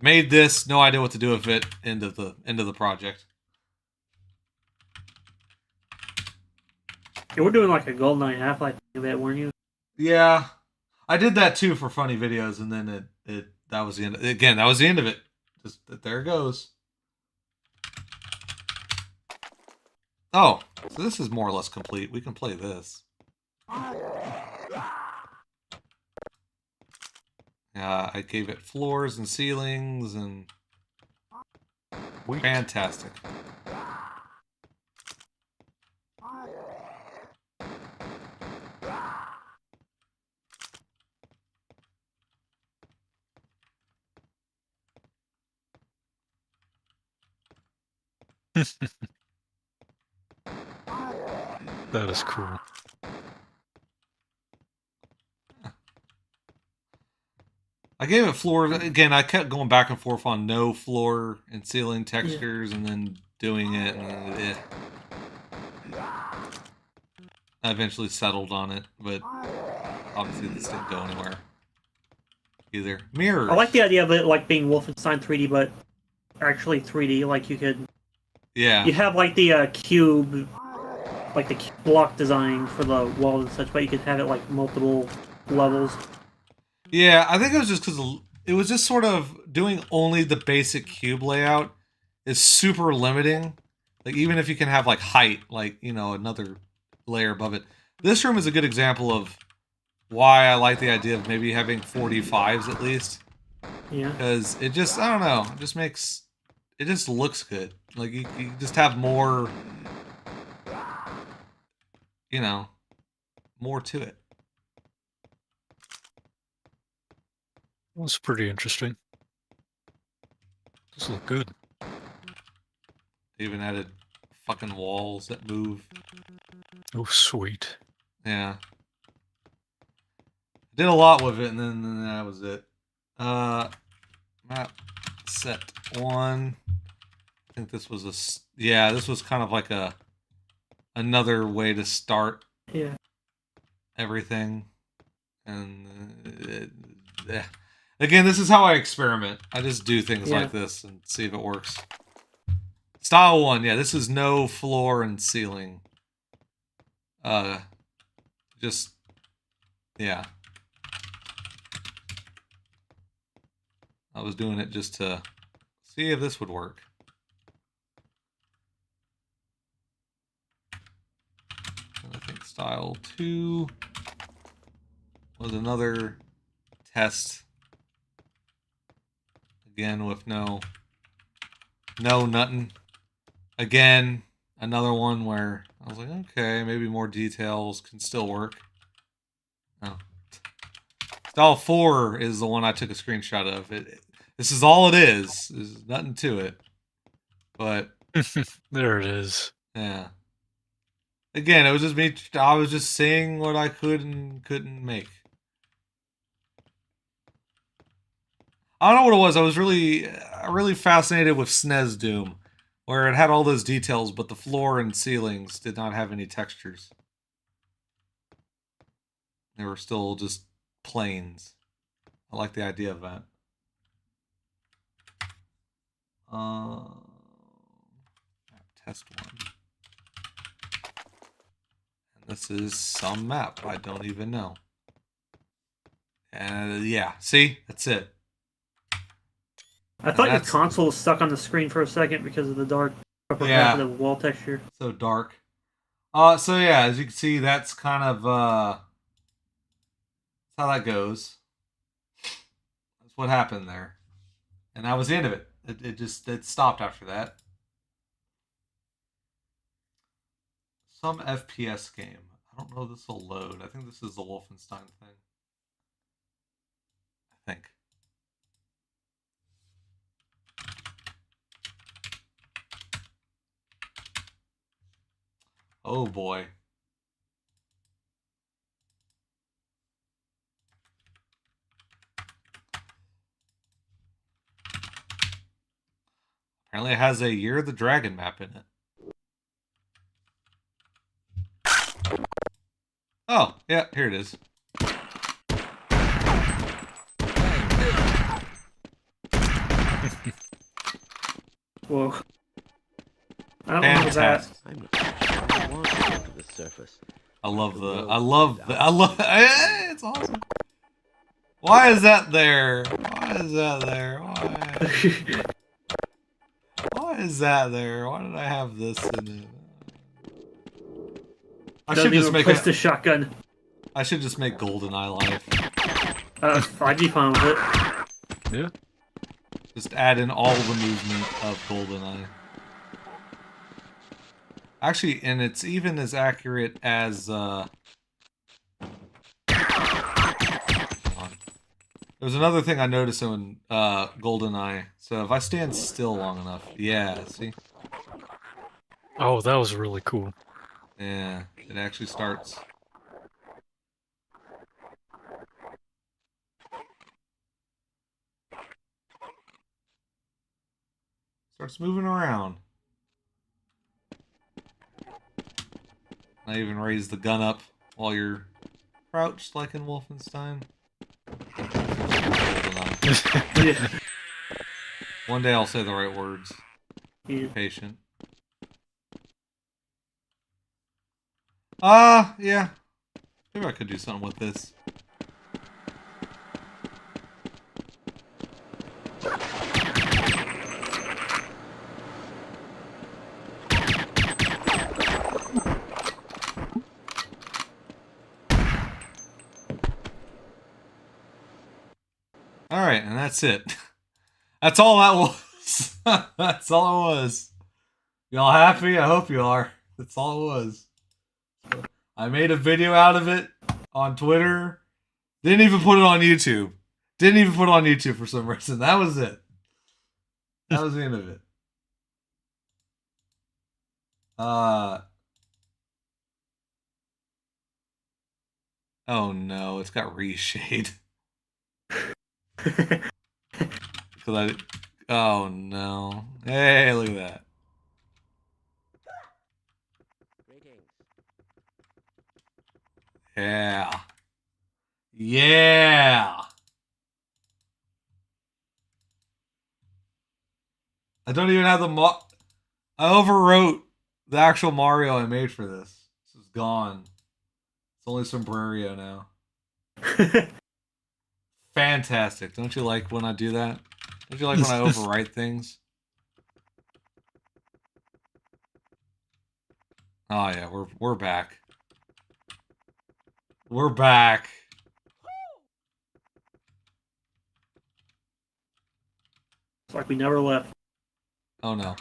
made this, no idea what to do with it. End of the project. You were doing like a GoldenEye Half-Life thing that, weren't you? Yeah, I did that too for funny videos, and then that was the end. Again, that was the end of it. Just there it goes. Oh, so this is more or less complete. We can play this. I gave it floors and ceilings and fantastic. That is cool. I gave it floor again. I kept going back and forth on no floor and ceiling textures, and then doing it, and I eventually settled on it. But obviously, this didn't go anywhere either. Mirrors. I like the idea of it like being Wolfenstein 3D, but actually 3D. Like you could, Yeah. you have like the cube, like the block design for the walls and such, but you could have it like multiple levels. Yeah, I think it was just because it was just sort of doing only the basic cube layout is super limiting. Like, even if you can have, like, height, like, you know, another layer above it. This room is a good example of why I like the idea of maybe having 45s at least. Yeah. Because it just, I don't know, it just makes, it just looks good. Like, you just have more, you know, more to it. That's pretty interesting. Those look good. They even added fucking walls that move. Oh, sweet. Yeah. Did a lot with it, and then that was it. Map set 1. I think this was this was kind of like another way to start everything. And again, this is how I experiment. I just do things like this and see if it works. Style 1, yeah, this is no floor and ceiling. Just, yeah. I was doing it just to see if this would work. And I think style 2 was another test. Again, with no nothing. Again, another one where I was like, okay, maybe more details can still work. Oh. Style 4 is the one I took a screenshot of. This is all it is. There's nothing to it. But there it is. Yeah. Again, it was just me. I was just saying what I could and couldn't make. I don't know what it was. I was really fascinated with SNES Doom, where it had all those details, but the floor and ceilings did not have any textures. They were still just planes. I like the idea of that. Test 1. And this is some map. I don't even know. And yeah, see? That's it. I thought your console was stuck on the screen for a second because of the dark upper half of the wall texture. So dark. So yeah, as you can see, that's kind of that's how that goes. That's what happened there. And that was the end of it. It stopped after that. Some FPS game. I don't know if this will load. I think this is the Wolfenstein thing. I think. Oh boy. Apparently it has a Year of the Dragon map in it. Oh, yeah, here it is. Whoa. I don't remember that. I love it's awesome. Why is that there? Why is that there? Why? Why is that there? Why did I have this in it? I should just make the shotgun. I should just make GoldenEye life. I'd be fine with it. Yeah. Just add in all the movement of GoldenEye. Actually, and it's even as accurate as there's another thing I noticed in GoldenEye. So if I stand still long enough, yeah, see? Oh, that was really cool. Yeah, it actually starts. Starts moving around. I even raise the gun up while you're crouched like in Wolfenstein. Yeah. One day I'll say the right words. Yeah. Be patient. Yeah. Maybe I could do something with this. Alright, and that's it. That's all that was. That's all it was. Y'all happy? I hope you are. That's all it was. I made a video out of it on Twitter. Didn't even put it on YouTube. Didn't even put it on YouTube for some reason. That was it. That was the end of it. Oh no, it's got reshade. Oh no. Hey, look at that. Yeah. Yeah. I don't even have the I overwrote the actual Mario I made for this. This is gone. It's only Sombrario now. Fantastic. Don't you like when I do that? Don't you like when I overwrite things? Oh yeah, we're back. We're back. It's like we never left. Oh no.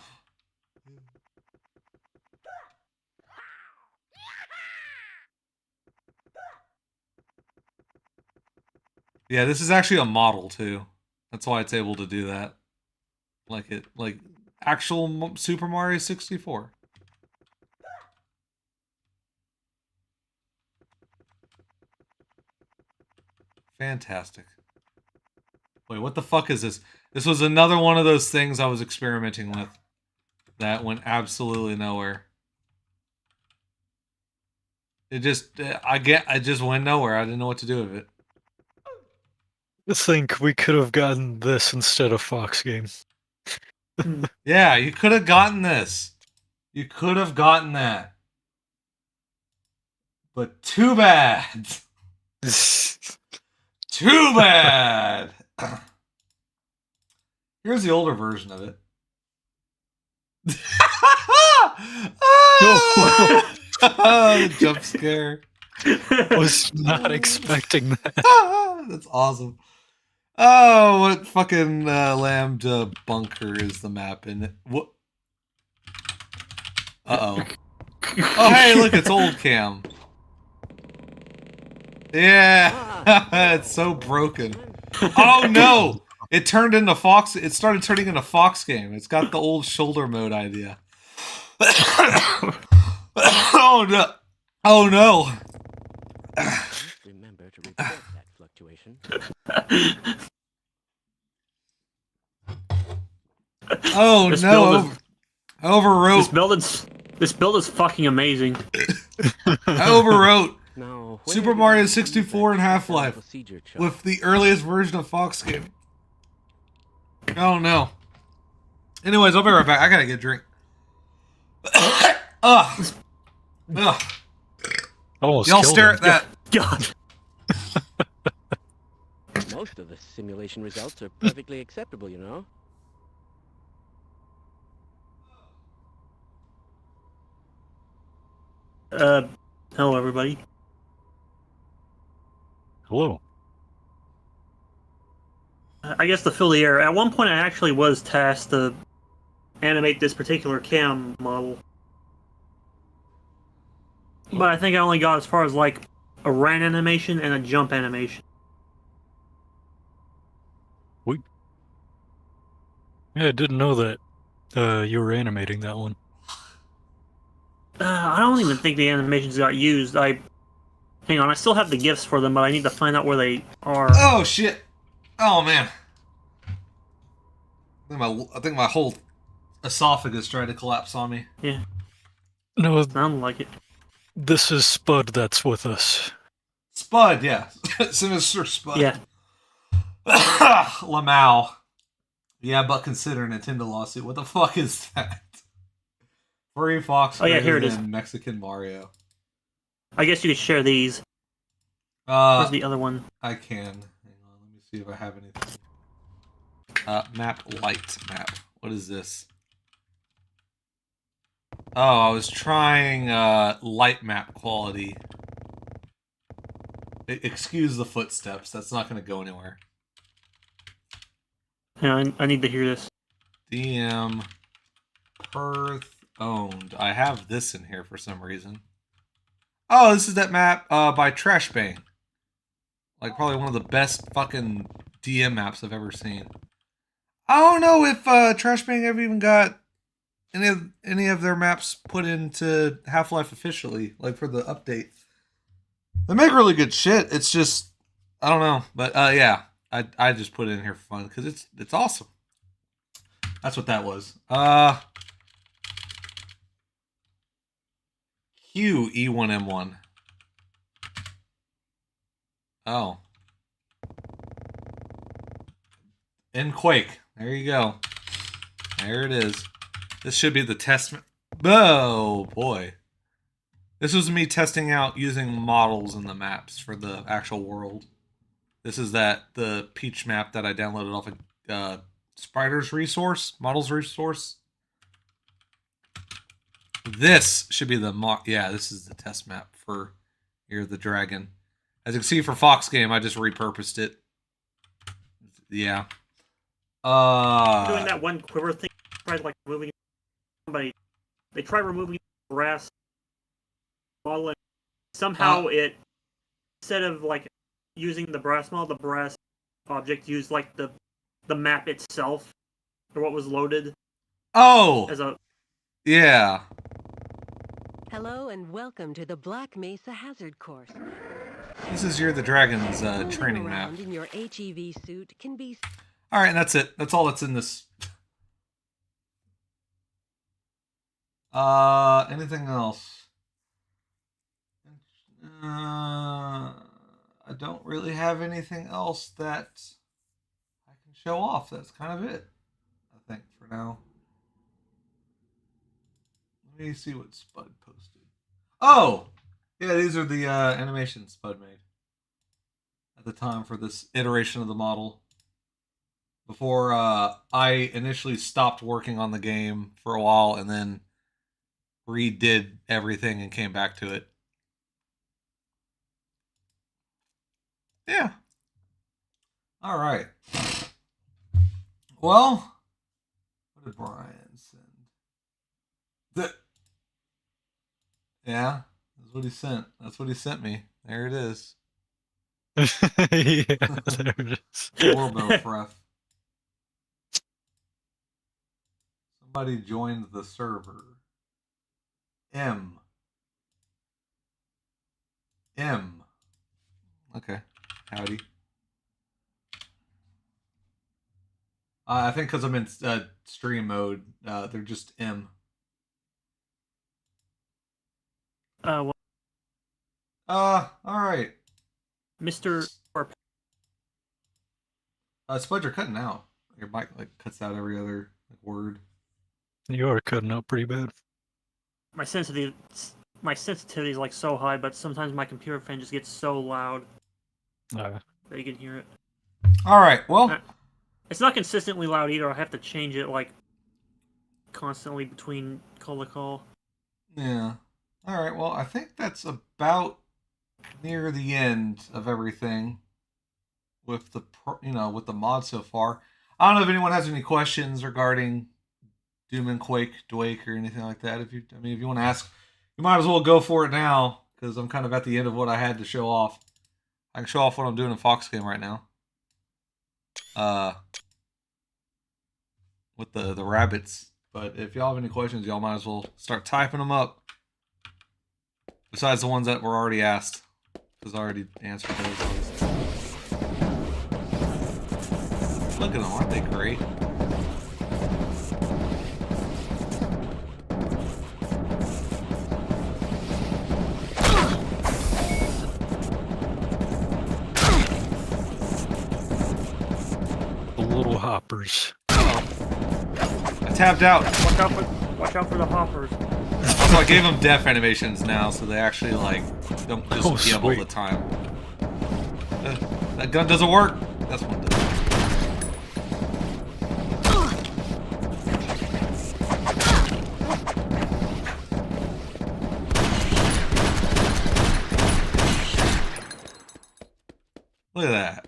Yeah, this is actually a model too. That's why it's able to do that. Like actual Super Mario 64. Fantastic. Wait, what the fuck is this? This was another one of those things I was experimenting with that went absolutely nowhere. It just, I just went nowhere. I didn't know what to do with it. I think we could have gotten this instead of Fox Game. Yeah, you could have gotten this. You could have gotten that. But too bad. Too bad. Here's the older version of it. The jump scare. Was not expecting that. That's awesome. Oh, what fucking Lambda bunker is the map in it? What? Uh-oh. Oh, hey, look, it's old cam. Yeah, it's so broken. Oh no! It turned into Fox. It started turning into Fox game. It's got the old shoulder mode idea. Oh no! Oh no! Remember to report that fluctuation. Oh This no! build I overwrote. This build is fucking amazing. I overwrote Now, Super Mario 64 and Half-Life with the earliest version of Fox game. Oh no. Anyways, I'll be right back. I gotta get a drink. Ugh. Ugh. Almost Y'all killed stare him. at that. God. Most of the simulation results are perfectly acceptable, you know. Hello everybody. Hello. I guess to fill the air. At one point, I actually was tasked to animate this particular cam model, but I think I only got as far as like a ran animation and a jump animation. Yeah, I didn't know that you were animating that one. I don't even think the animations got used. Hang on, I still have the gifts for them, but I need to find out where they are. Oh shit! Oh man! I think my whole esophagus tried to collapse on me. Yeah, No, sounds like it. this is Spud that's with us. Spud, yeah. Sinister Spud. Yeah. Lamau. Yeah, but consider a Nintendo lawsuit. What the fuck is that? Furry Fox. Oh yeah, here it is. Mexican Mario. I guess you could share these. Where's the other one? I can. Hang on, let me see if I have anything. Map light map. What is this? Oh, I was trying light map quality. Excuse the footsteps. That's not going to go anywhere. Yeah, I need to hear this. DM Perth owned. I have this in here for some reason. Oh, this is that map by Trash Bang. Like probably one of the best fucking DM maps I've ever seen. I don't know if Trash Bang ever even got any of their maps put into Half-Life officially, like for the update. They make really good shit. It's just I don't know, but yeah, I just put it in here for fun because it's awesome. That's what that was. Q E1M1. Oh. In Quake. There you go. There it is. This should be the test. Oh, boy. This was me testing out using models in the maps for the actual world. This is the Peach map that I downloaded off of Spider's resource, models resource. This should be yeah, this is the test map for Year of the Dragon. As you can see for Fox Game, I just repurposed it. Yeah. Doing that one quiver thing, tried like moving somebody. They tried removing the brass model, and somehow it instead of like using the brass model, the brass object used like the map itself or what was loaded. Oh. As a yeah. Hello and welcome to the Black Mesa Hazard Course. This is Year of the Dragon's Moving training map. around in your HEV suit can be. All right, and that's it. That's all that's in this. Anything else? I don't really have anything else that I can show off. That's kind of it, I think, for now. Let me see what Spud posted. Oh! Yeah, these are the animations Spud made at the time for this iteration of the model. Before I initially stopped working on the game for a while and then redid everything and came back to it. Yeah. All right. Well, what did Brian send? Yeah, that's what he sent. That's what he sent me. There it is. Yeah, there it is. Orbo Fref. Somebody joined the server. M. Okay. Howdy. I think because I'm in stream mode, they're just M. well, All right. Mr. Spud, you're cutting out. Your mic like cuts out every other word. You are cutting out pretty bad. My sensitivity is like so high, but sometimes my computer fan just gets so loud that you can hear it. All right. Well, it's not consistently loud either. I have to change it like constantly between call to call. Yeah. All right. Well, I think that's about near the end of everything with the with the mod so far. I don't know if anyone has any questions regarding Doom and Quake, Duake, or anything like that. If you want to ask, you might as well go for it now because I'm kind of at the end of what I had to show off. I can show off what I'm doing in Fox game right now. With the rabbits. But if y'all have any questions, y'all might as well start typing them up. Besides the ones that were already asked, because I already answered those. Look at them, aren't they great? The little hoppers. I tapped out. Watch out for the hoppers. Also, I gave them death animations now, so they actually like don't just yell all the time. That gun doesn't work. That's one does. Look at that.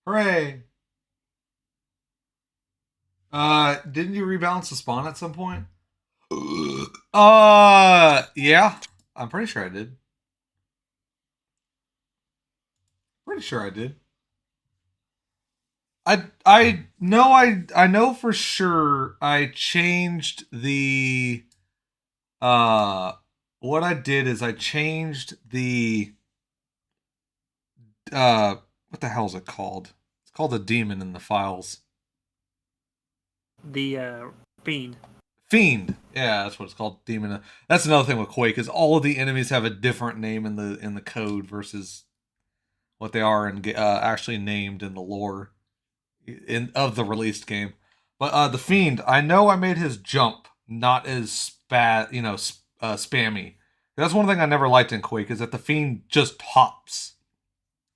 Hooray! Didn't you rebalance the spawn at some point? Yeah. I'm pretty sure I did. Pretty sure I did. I know for sure I changed the what I did is I changed the what the hell is it called? It's called a demon in the files. The fiend. Fiend. Yeah, that's what it's called. Demon. That's another thing with Quake is all of the enemies have a different name in the code versus what they are and actually named in the lore of the released game. But the Fiend, I know I made his jump not as spammy. That's one thing I never liked in Quake is that the Fiend just hops.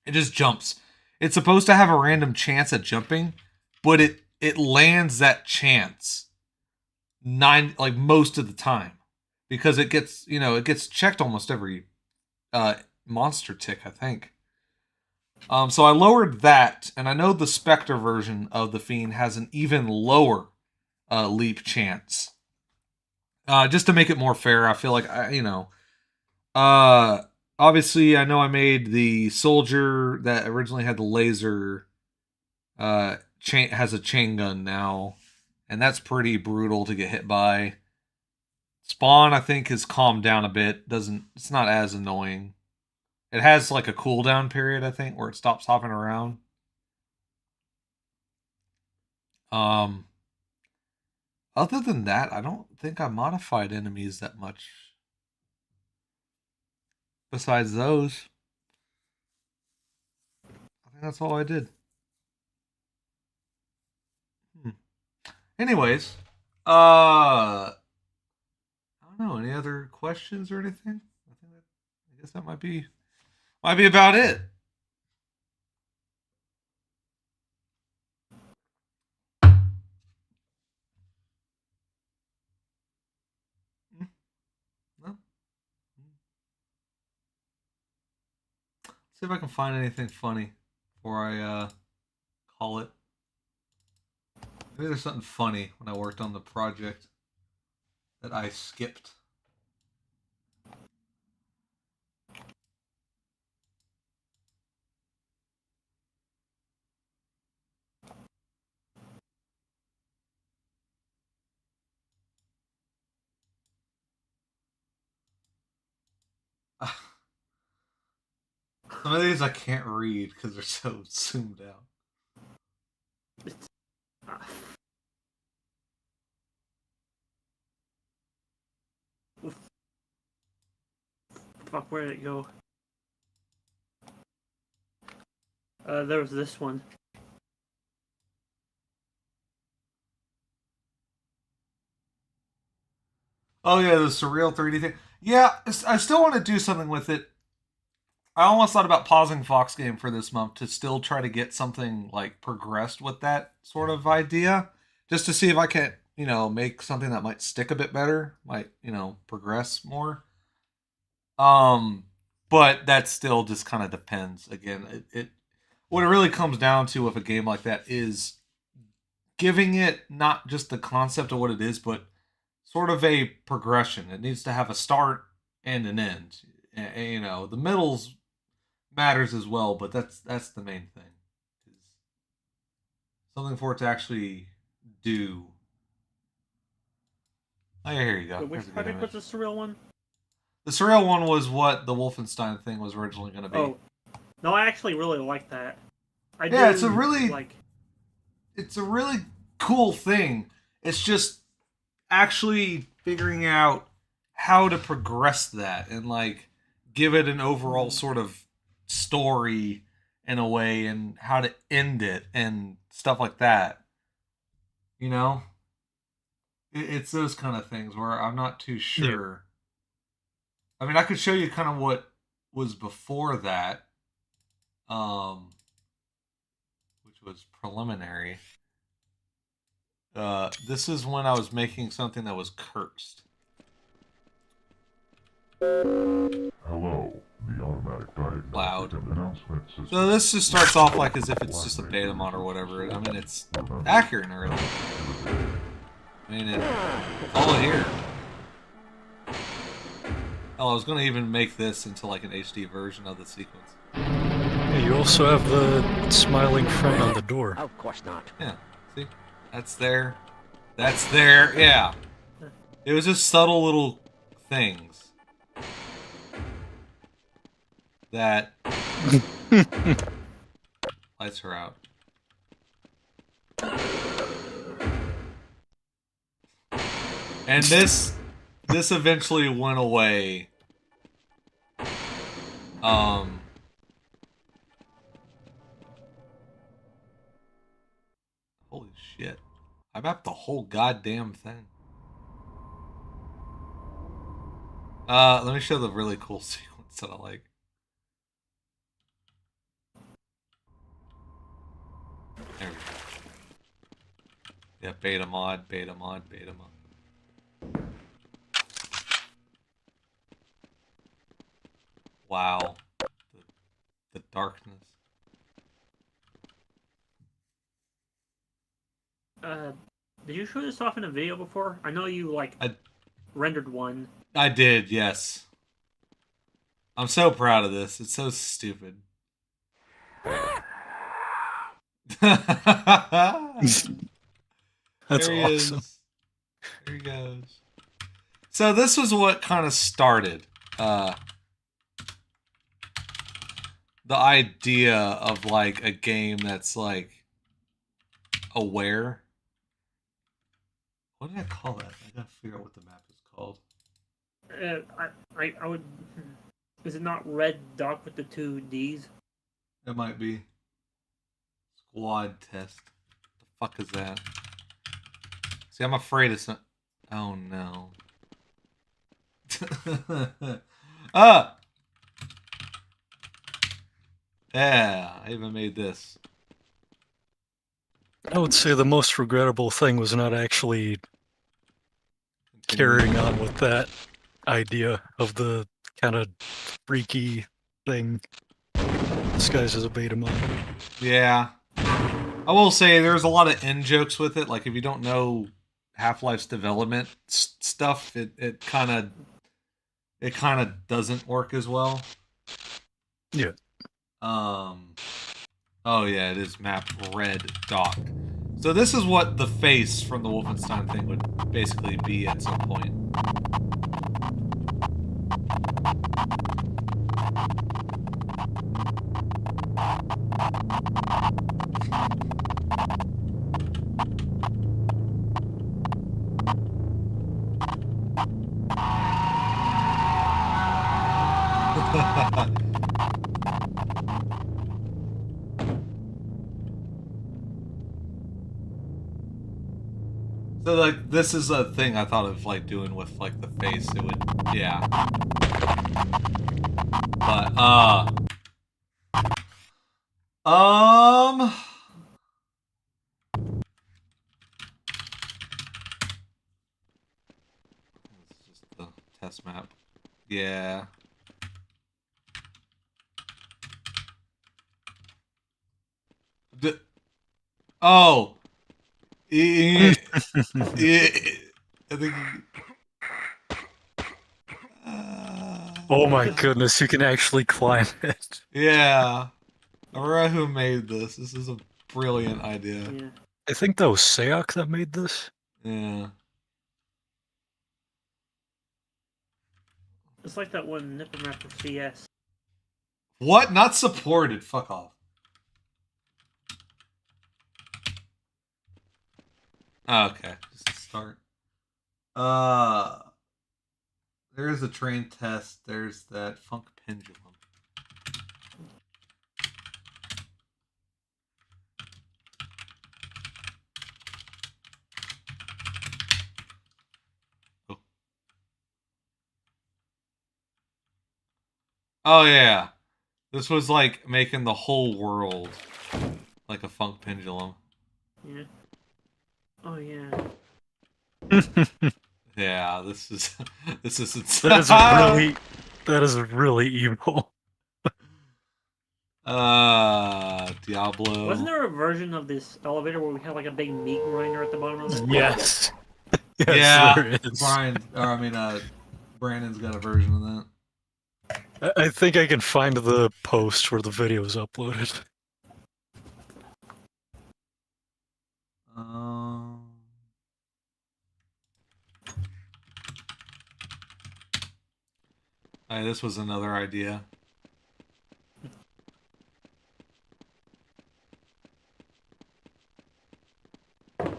It just jumps. It's supposed to have a random chance at jumping, but it lands that chance most of the time because it gets checked almost every monster tick, I think. So I lowered that, and I know the Spectre version of the Fiend has an even lower leap chance. Just to make it more fair, I feel like obviously I know I made the soldier that originally had the laser has a chain gun now, and that's pretty brutal to get hit by. Spawn, I think, has calmed down a bit. It's not as annoying. It has like a cooldown period, I think, where it stops hopping around. Other than that, I don't think I modified enemies that much. Besides those, I think that's all I did. Anyways, I don't know. Any other questions or anything? I guess that might be about it. No. See if I can find anything funny before I call it. Maybe there's something funny when I worked on the project that I skipped. Some of these I can't read because they're so zoomed out. Fuck, where did it go? There was this one. Oh yeah, the surreal 3D thing. Yeah, I still want to do something with it. I almost thought about pausing Fox Game for this month to still try to get something like progressed with that sort of idea, just to see if I can, make something that might stick a bit better, might, progress more. But that still just kind of depends. Again, it what it really comes down to with a game like that is giving it not just the concept of what it is, but sort of a progression. It needs to have a start and an end. The middles matters as well, but that's the main thing. Something for it to actually do. Oh, yeah, here you go. So which project was the surreal one? The surreal one was what the Wolfenstein thing was originally going to be. Oh, no, I actually really like that. It's a really cool thing. It's just actually figuring out how to progress that and like give it an overall sort of story in a way and how to end it and stuff like that. It's those kind of things where I'm not too sure. I mean, I could show you kind of what was before that, which was preliminary. This is when I was making something that was cursed. Hello, the automatic diagnostic Loud. and announcement system. So this just starts off like as if it's just a beta mod or whatever. I mean, it's accurate and everything. I mean, it's all here. Oh, I was going to even make this into like an HD version of the sequence. Yeah, you also have the smiling front on the door. Of course not. Yeah, see? That's there. That's there. Yeah. It was just subtle little things that lights her out. And this eventually went away. Holy shit. I mapped the whole goddamn thing. Let me show the really cool sequence that I like. There we go. Yeah, beta mod, beta mod, beta mod. Wow. The darkness. Did you show this off in a video before? I know you rendered one. I did, yes. I'm so proud of this. It's so stupid. That's There he awesome. is. There he goes. So this was what kind of started the idea of like a game that's like aware. What did I call that? I gotta figure out what the map is called. I would. Is it not Red Dock with the 2 Ds? It might be. Squad test. The fuck is that? See, I'm afraid it's not. Oh no. Ah! Yeah, I even made this. I would say the most regrettable thing was not actually carrying on with that idea of the kind of freaky thing disguised as a beta mod. Yeah. I will say there's a lot of in jokes with it. Like if you don't know Half-Life's development stuff, it kind of doesn't work as well. Yeah. Oh yeah, it is map Red Dock. So this is what the face from the Wolfenstein thing would basically be at some point. So like this is a thing I thought of like doing with like the face. It would, yeah. But this map. Yeah. Oh. I think. Oh my goodness, you can actually climb it. Yeah. I remember who made this. This is a brilliant idea. Yeah. I think that was Sayok that made this. Yeah. It's like that one nipple map for CS. What? Not supported. Fuck off. Okay. Just a start. There's a train test. There's that funk pendulum. Oh yeah. This was like making the whole world like a funk pendulum. Yeah. Oh yeah. Yeah, this is insane. That is really evil. Diablo. Wasn't there a version of this elevator where we had like a big meat grinder at the bottom of it? Yes. Yes, Yeah, there is. Brandon's got a version of that. I think I can find the post where the video is uploaded. This was another idea. Or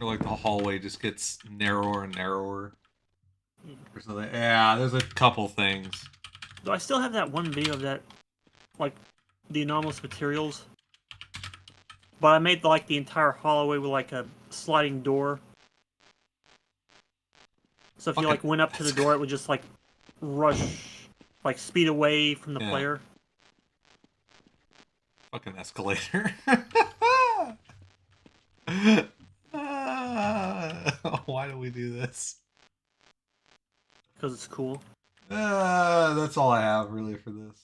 like the hallway just gets narrower and narrower. Or something. Yeah, there's a couple things. Do I still have that one video of that, like, the anomalous materials? But I made like the entire hallway with like a sliding door. So if you like went up to the door, it would just like rush, like speed away from the player. Fucking escalator. Why do we do this? Because it's cool. That's all I have really for this.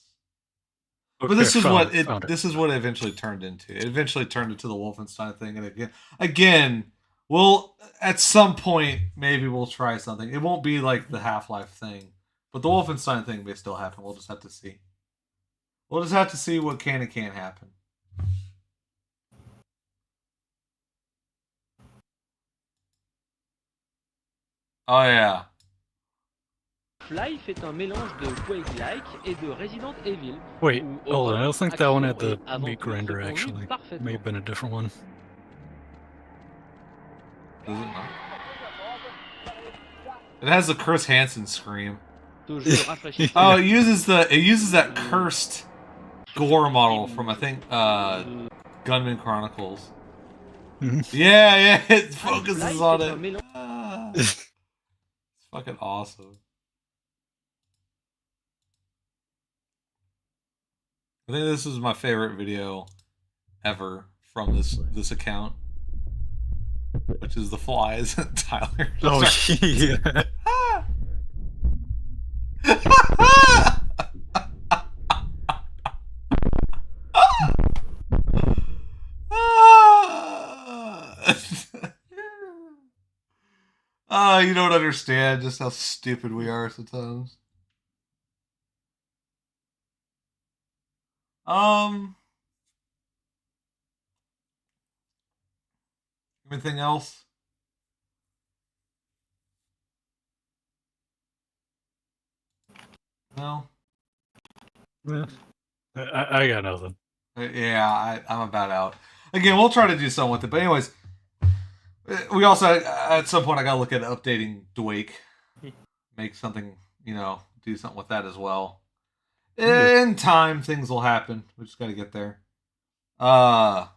Okay, But this is what found it. This is what it eventually turned into. It eventually turned into the Wolfenstein thing, and again, we'll at some point maybe we'll try something. It won't be like the Half-Life thing, but the Wolfenstein thing may still happen. We'll just have to see. We'll just have to see what can and can't happen. Oh yeah. Life est un mélange de Quake-like et de Resident Evil. Wait, hold on. I don't think that one had the action et meat grinder aventure se actually. combinent parfaitement. May have been a different one. Does it not? It has the Chris Hansen scream. Toujours rafraîchissant. Oh, it uses that cursed gore model from I think Gunman Chronicles. Yeah, it focuses on it. It's fucking awesome. I think this is my favorite video ever from this account, which is the flies. Tyler. Oh yeah. You don't understand just how stupid we are sometimes. Anything else? No? Yeah. I got nothing. Yeah, I'm about out. Again, we'll try to do something with it. But anyways, we also, at some point, I got to look at updating Duake. Make something, do something with that as well. In time, things will happen. We just got to get there. But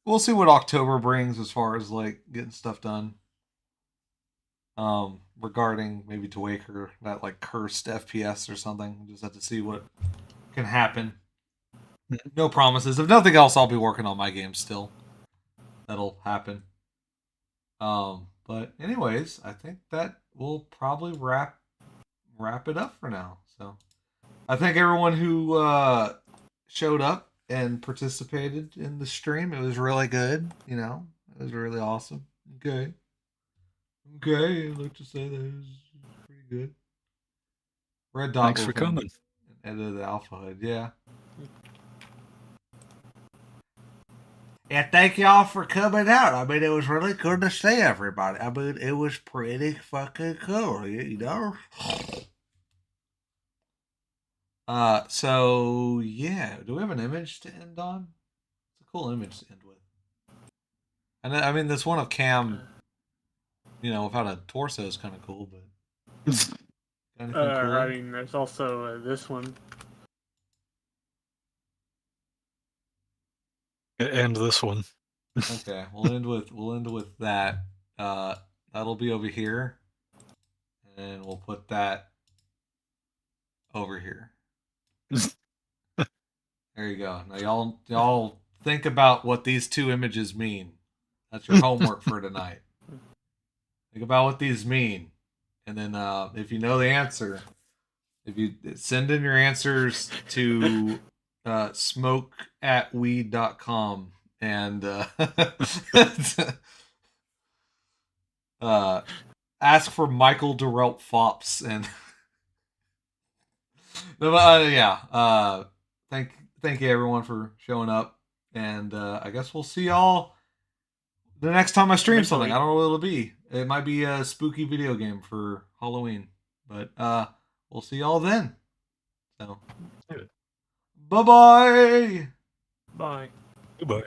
we'll see what October brings as far as, like, getting stuff done. Regarding maybe Duake or that, like, cursed FPS or something. We'll just have to see what can happen. No promises. If nothing else, I'll be working on my game still. That'll happen. But anyways, I think that will probably wrap it up for now. So I thank everyone who showed up and participated in the stream. It was really good. You know, it was really awesome. Okay. I'd like to say that it was pretty good. Red Dot. Thanks for coming. Edited the Alpha Hood, yeah. Yeah, thank y'all for coming out. I mean, it was really good to see everybody. I mean, it was pretty fucking cool, you know? So, yeah. Do we have an image to end on? It's a cool image to end with. And I mean, this one of Cam, you know, without a torso is kind of cool, but... Anything cool? I mean, there's also this one. And this one. Okay, we'll end with that. That'll be over here, and we'll put that over here. There you go. Now y'all think about what these two images mean. That's your homework for tonight. Think about what these mean, and then if you know the answer, if you send in your answers to smoke@weed.com and ask for Michael Durrell Fops and thank you everyone for showing up, and I guess we'll see y'all the next time I stream something. I don't know what it'll be. It might be a spooky video game for Halloween, but we'll see y'all then. So bye-bye. Bye. Goodbye.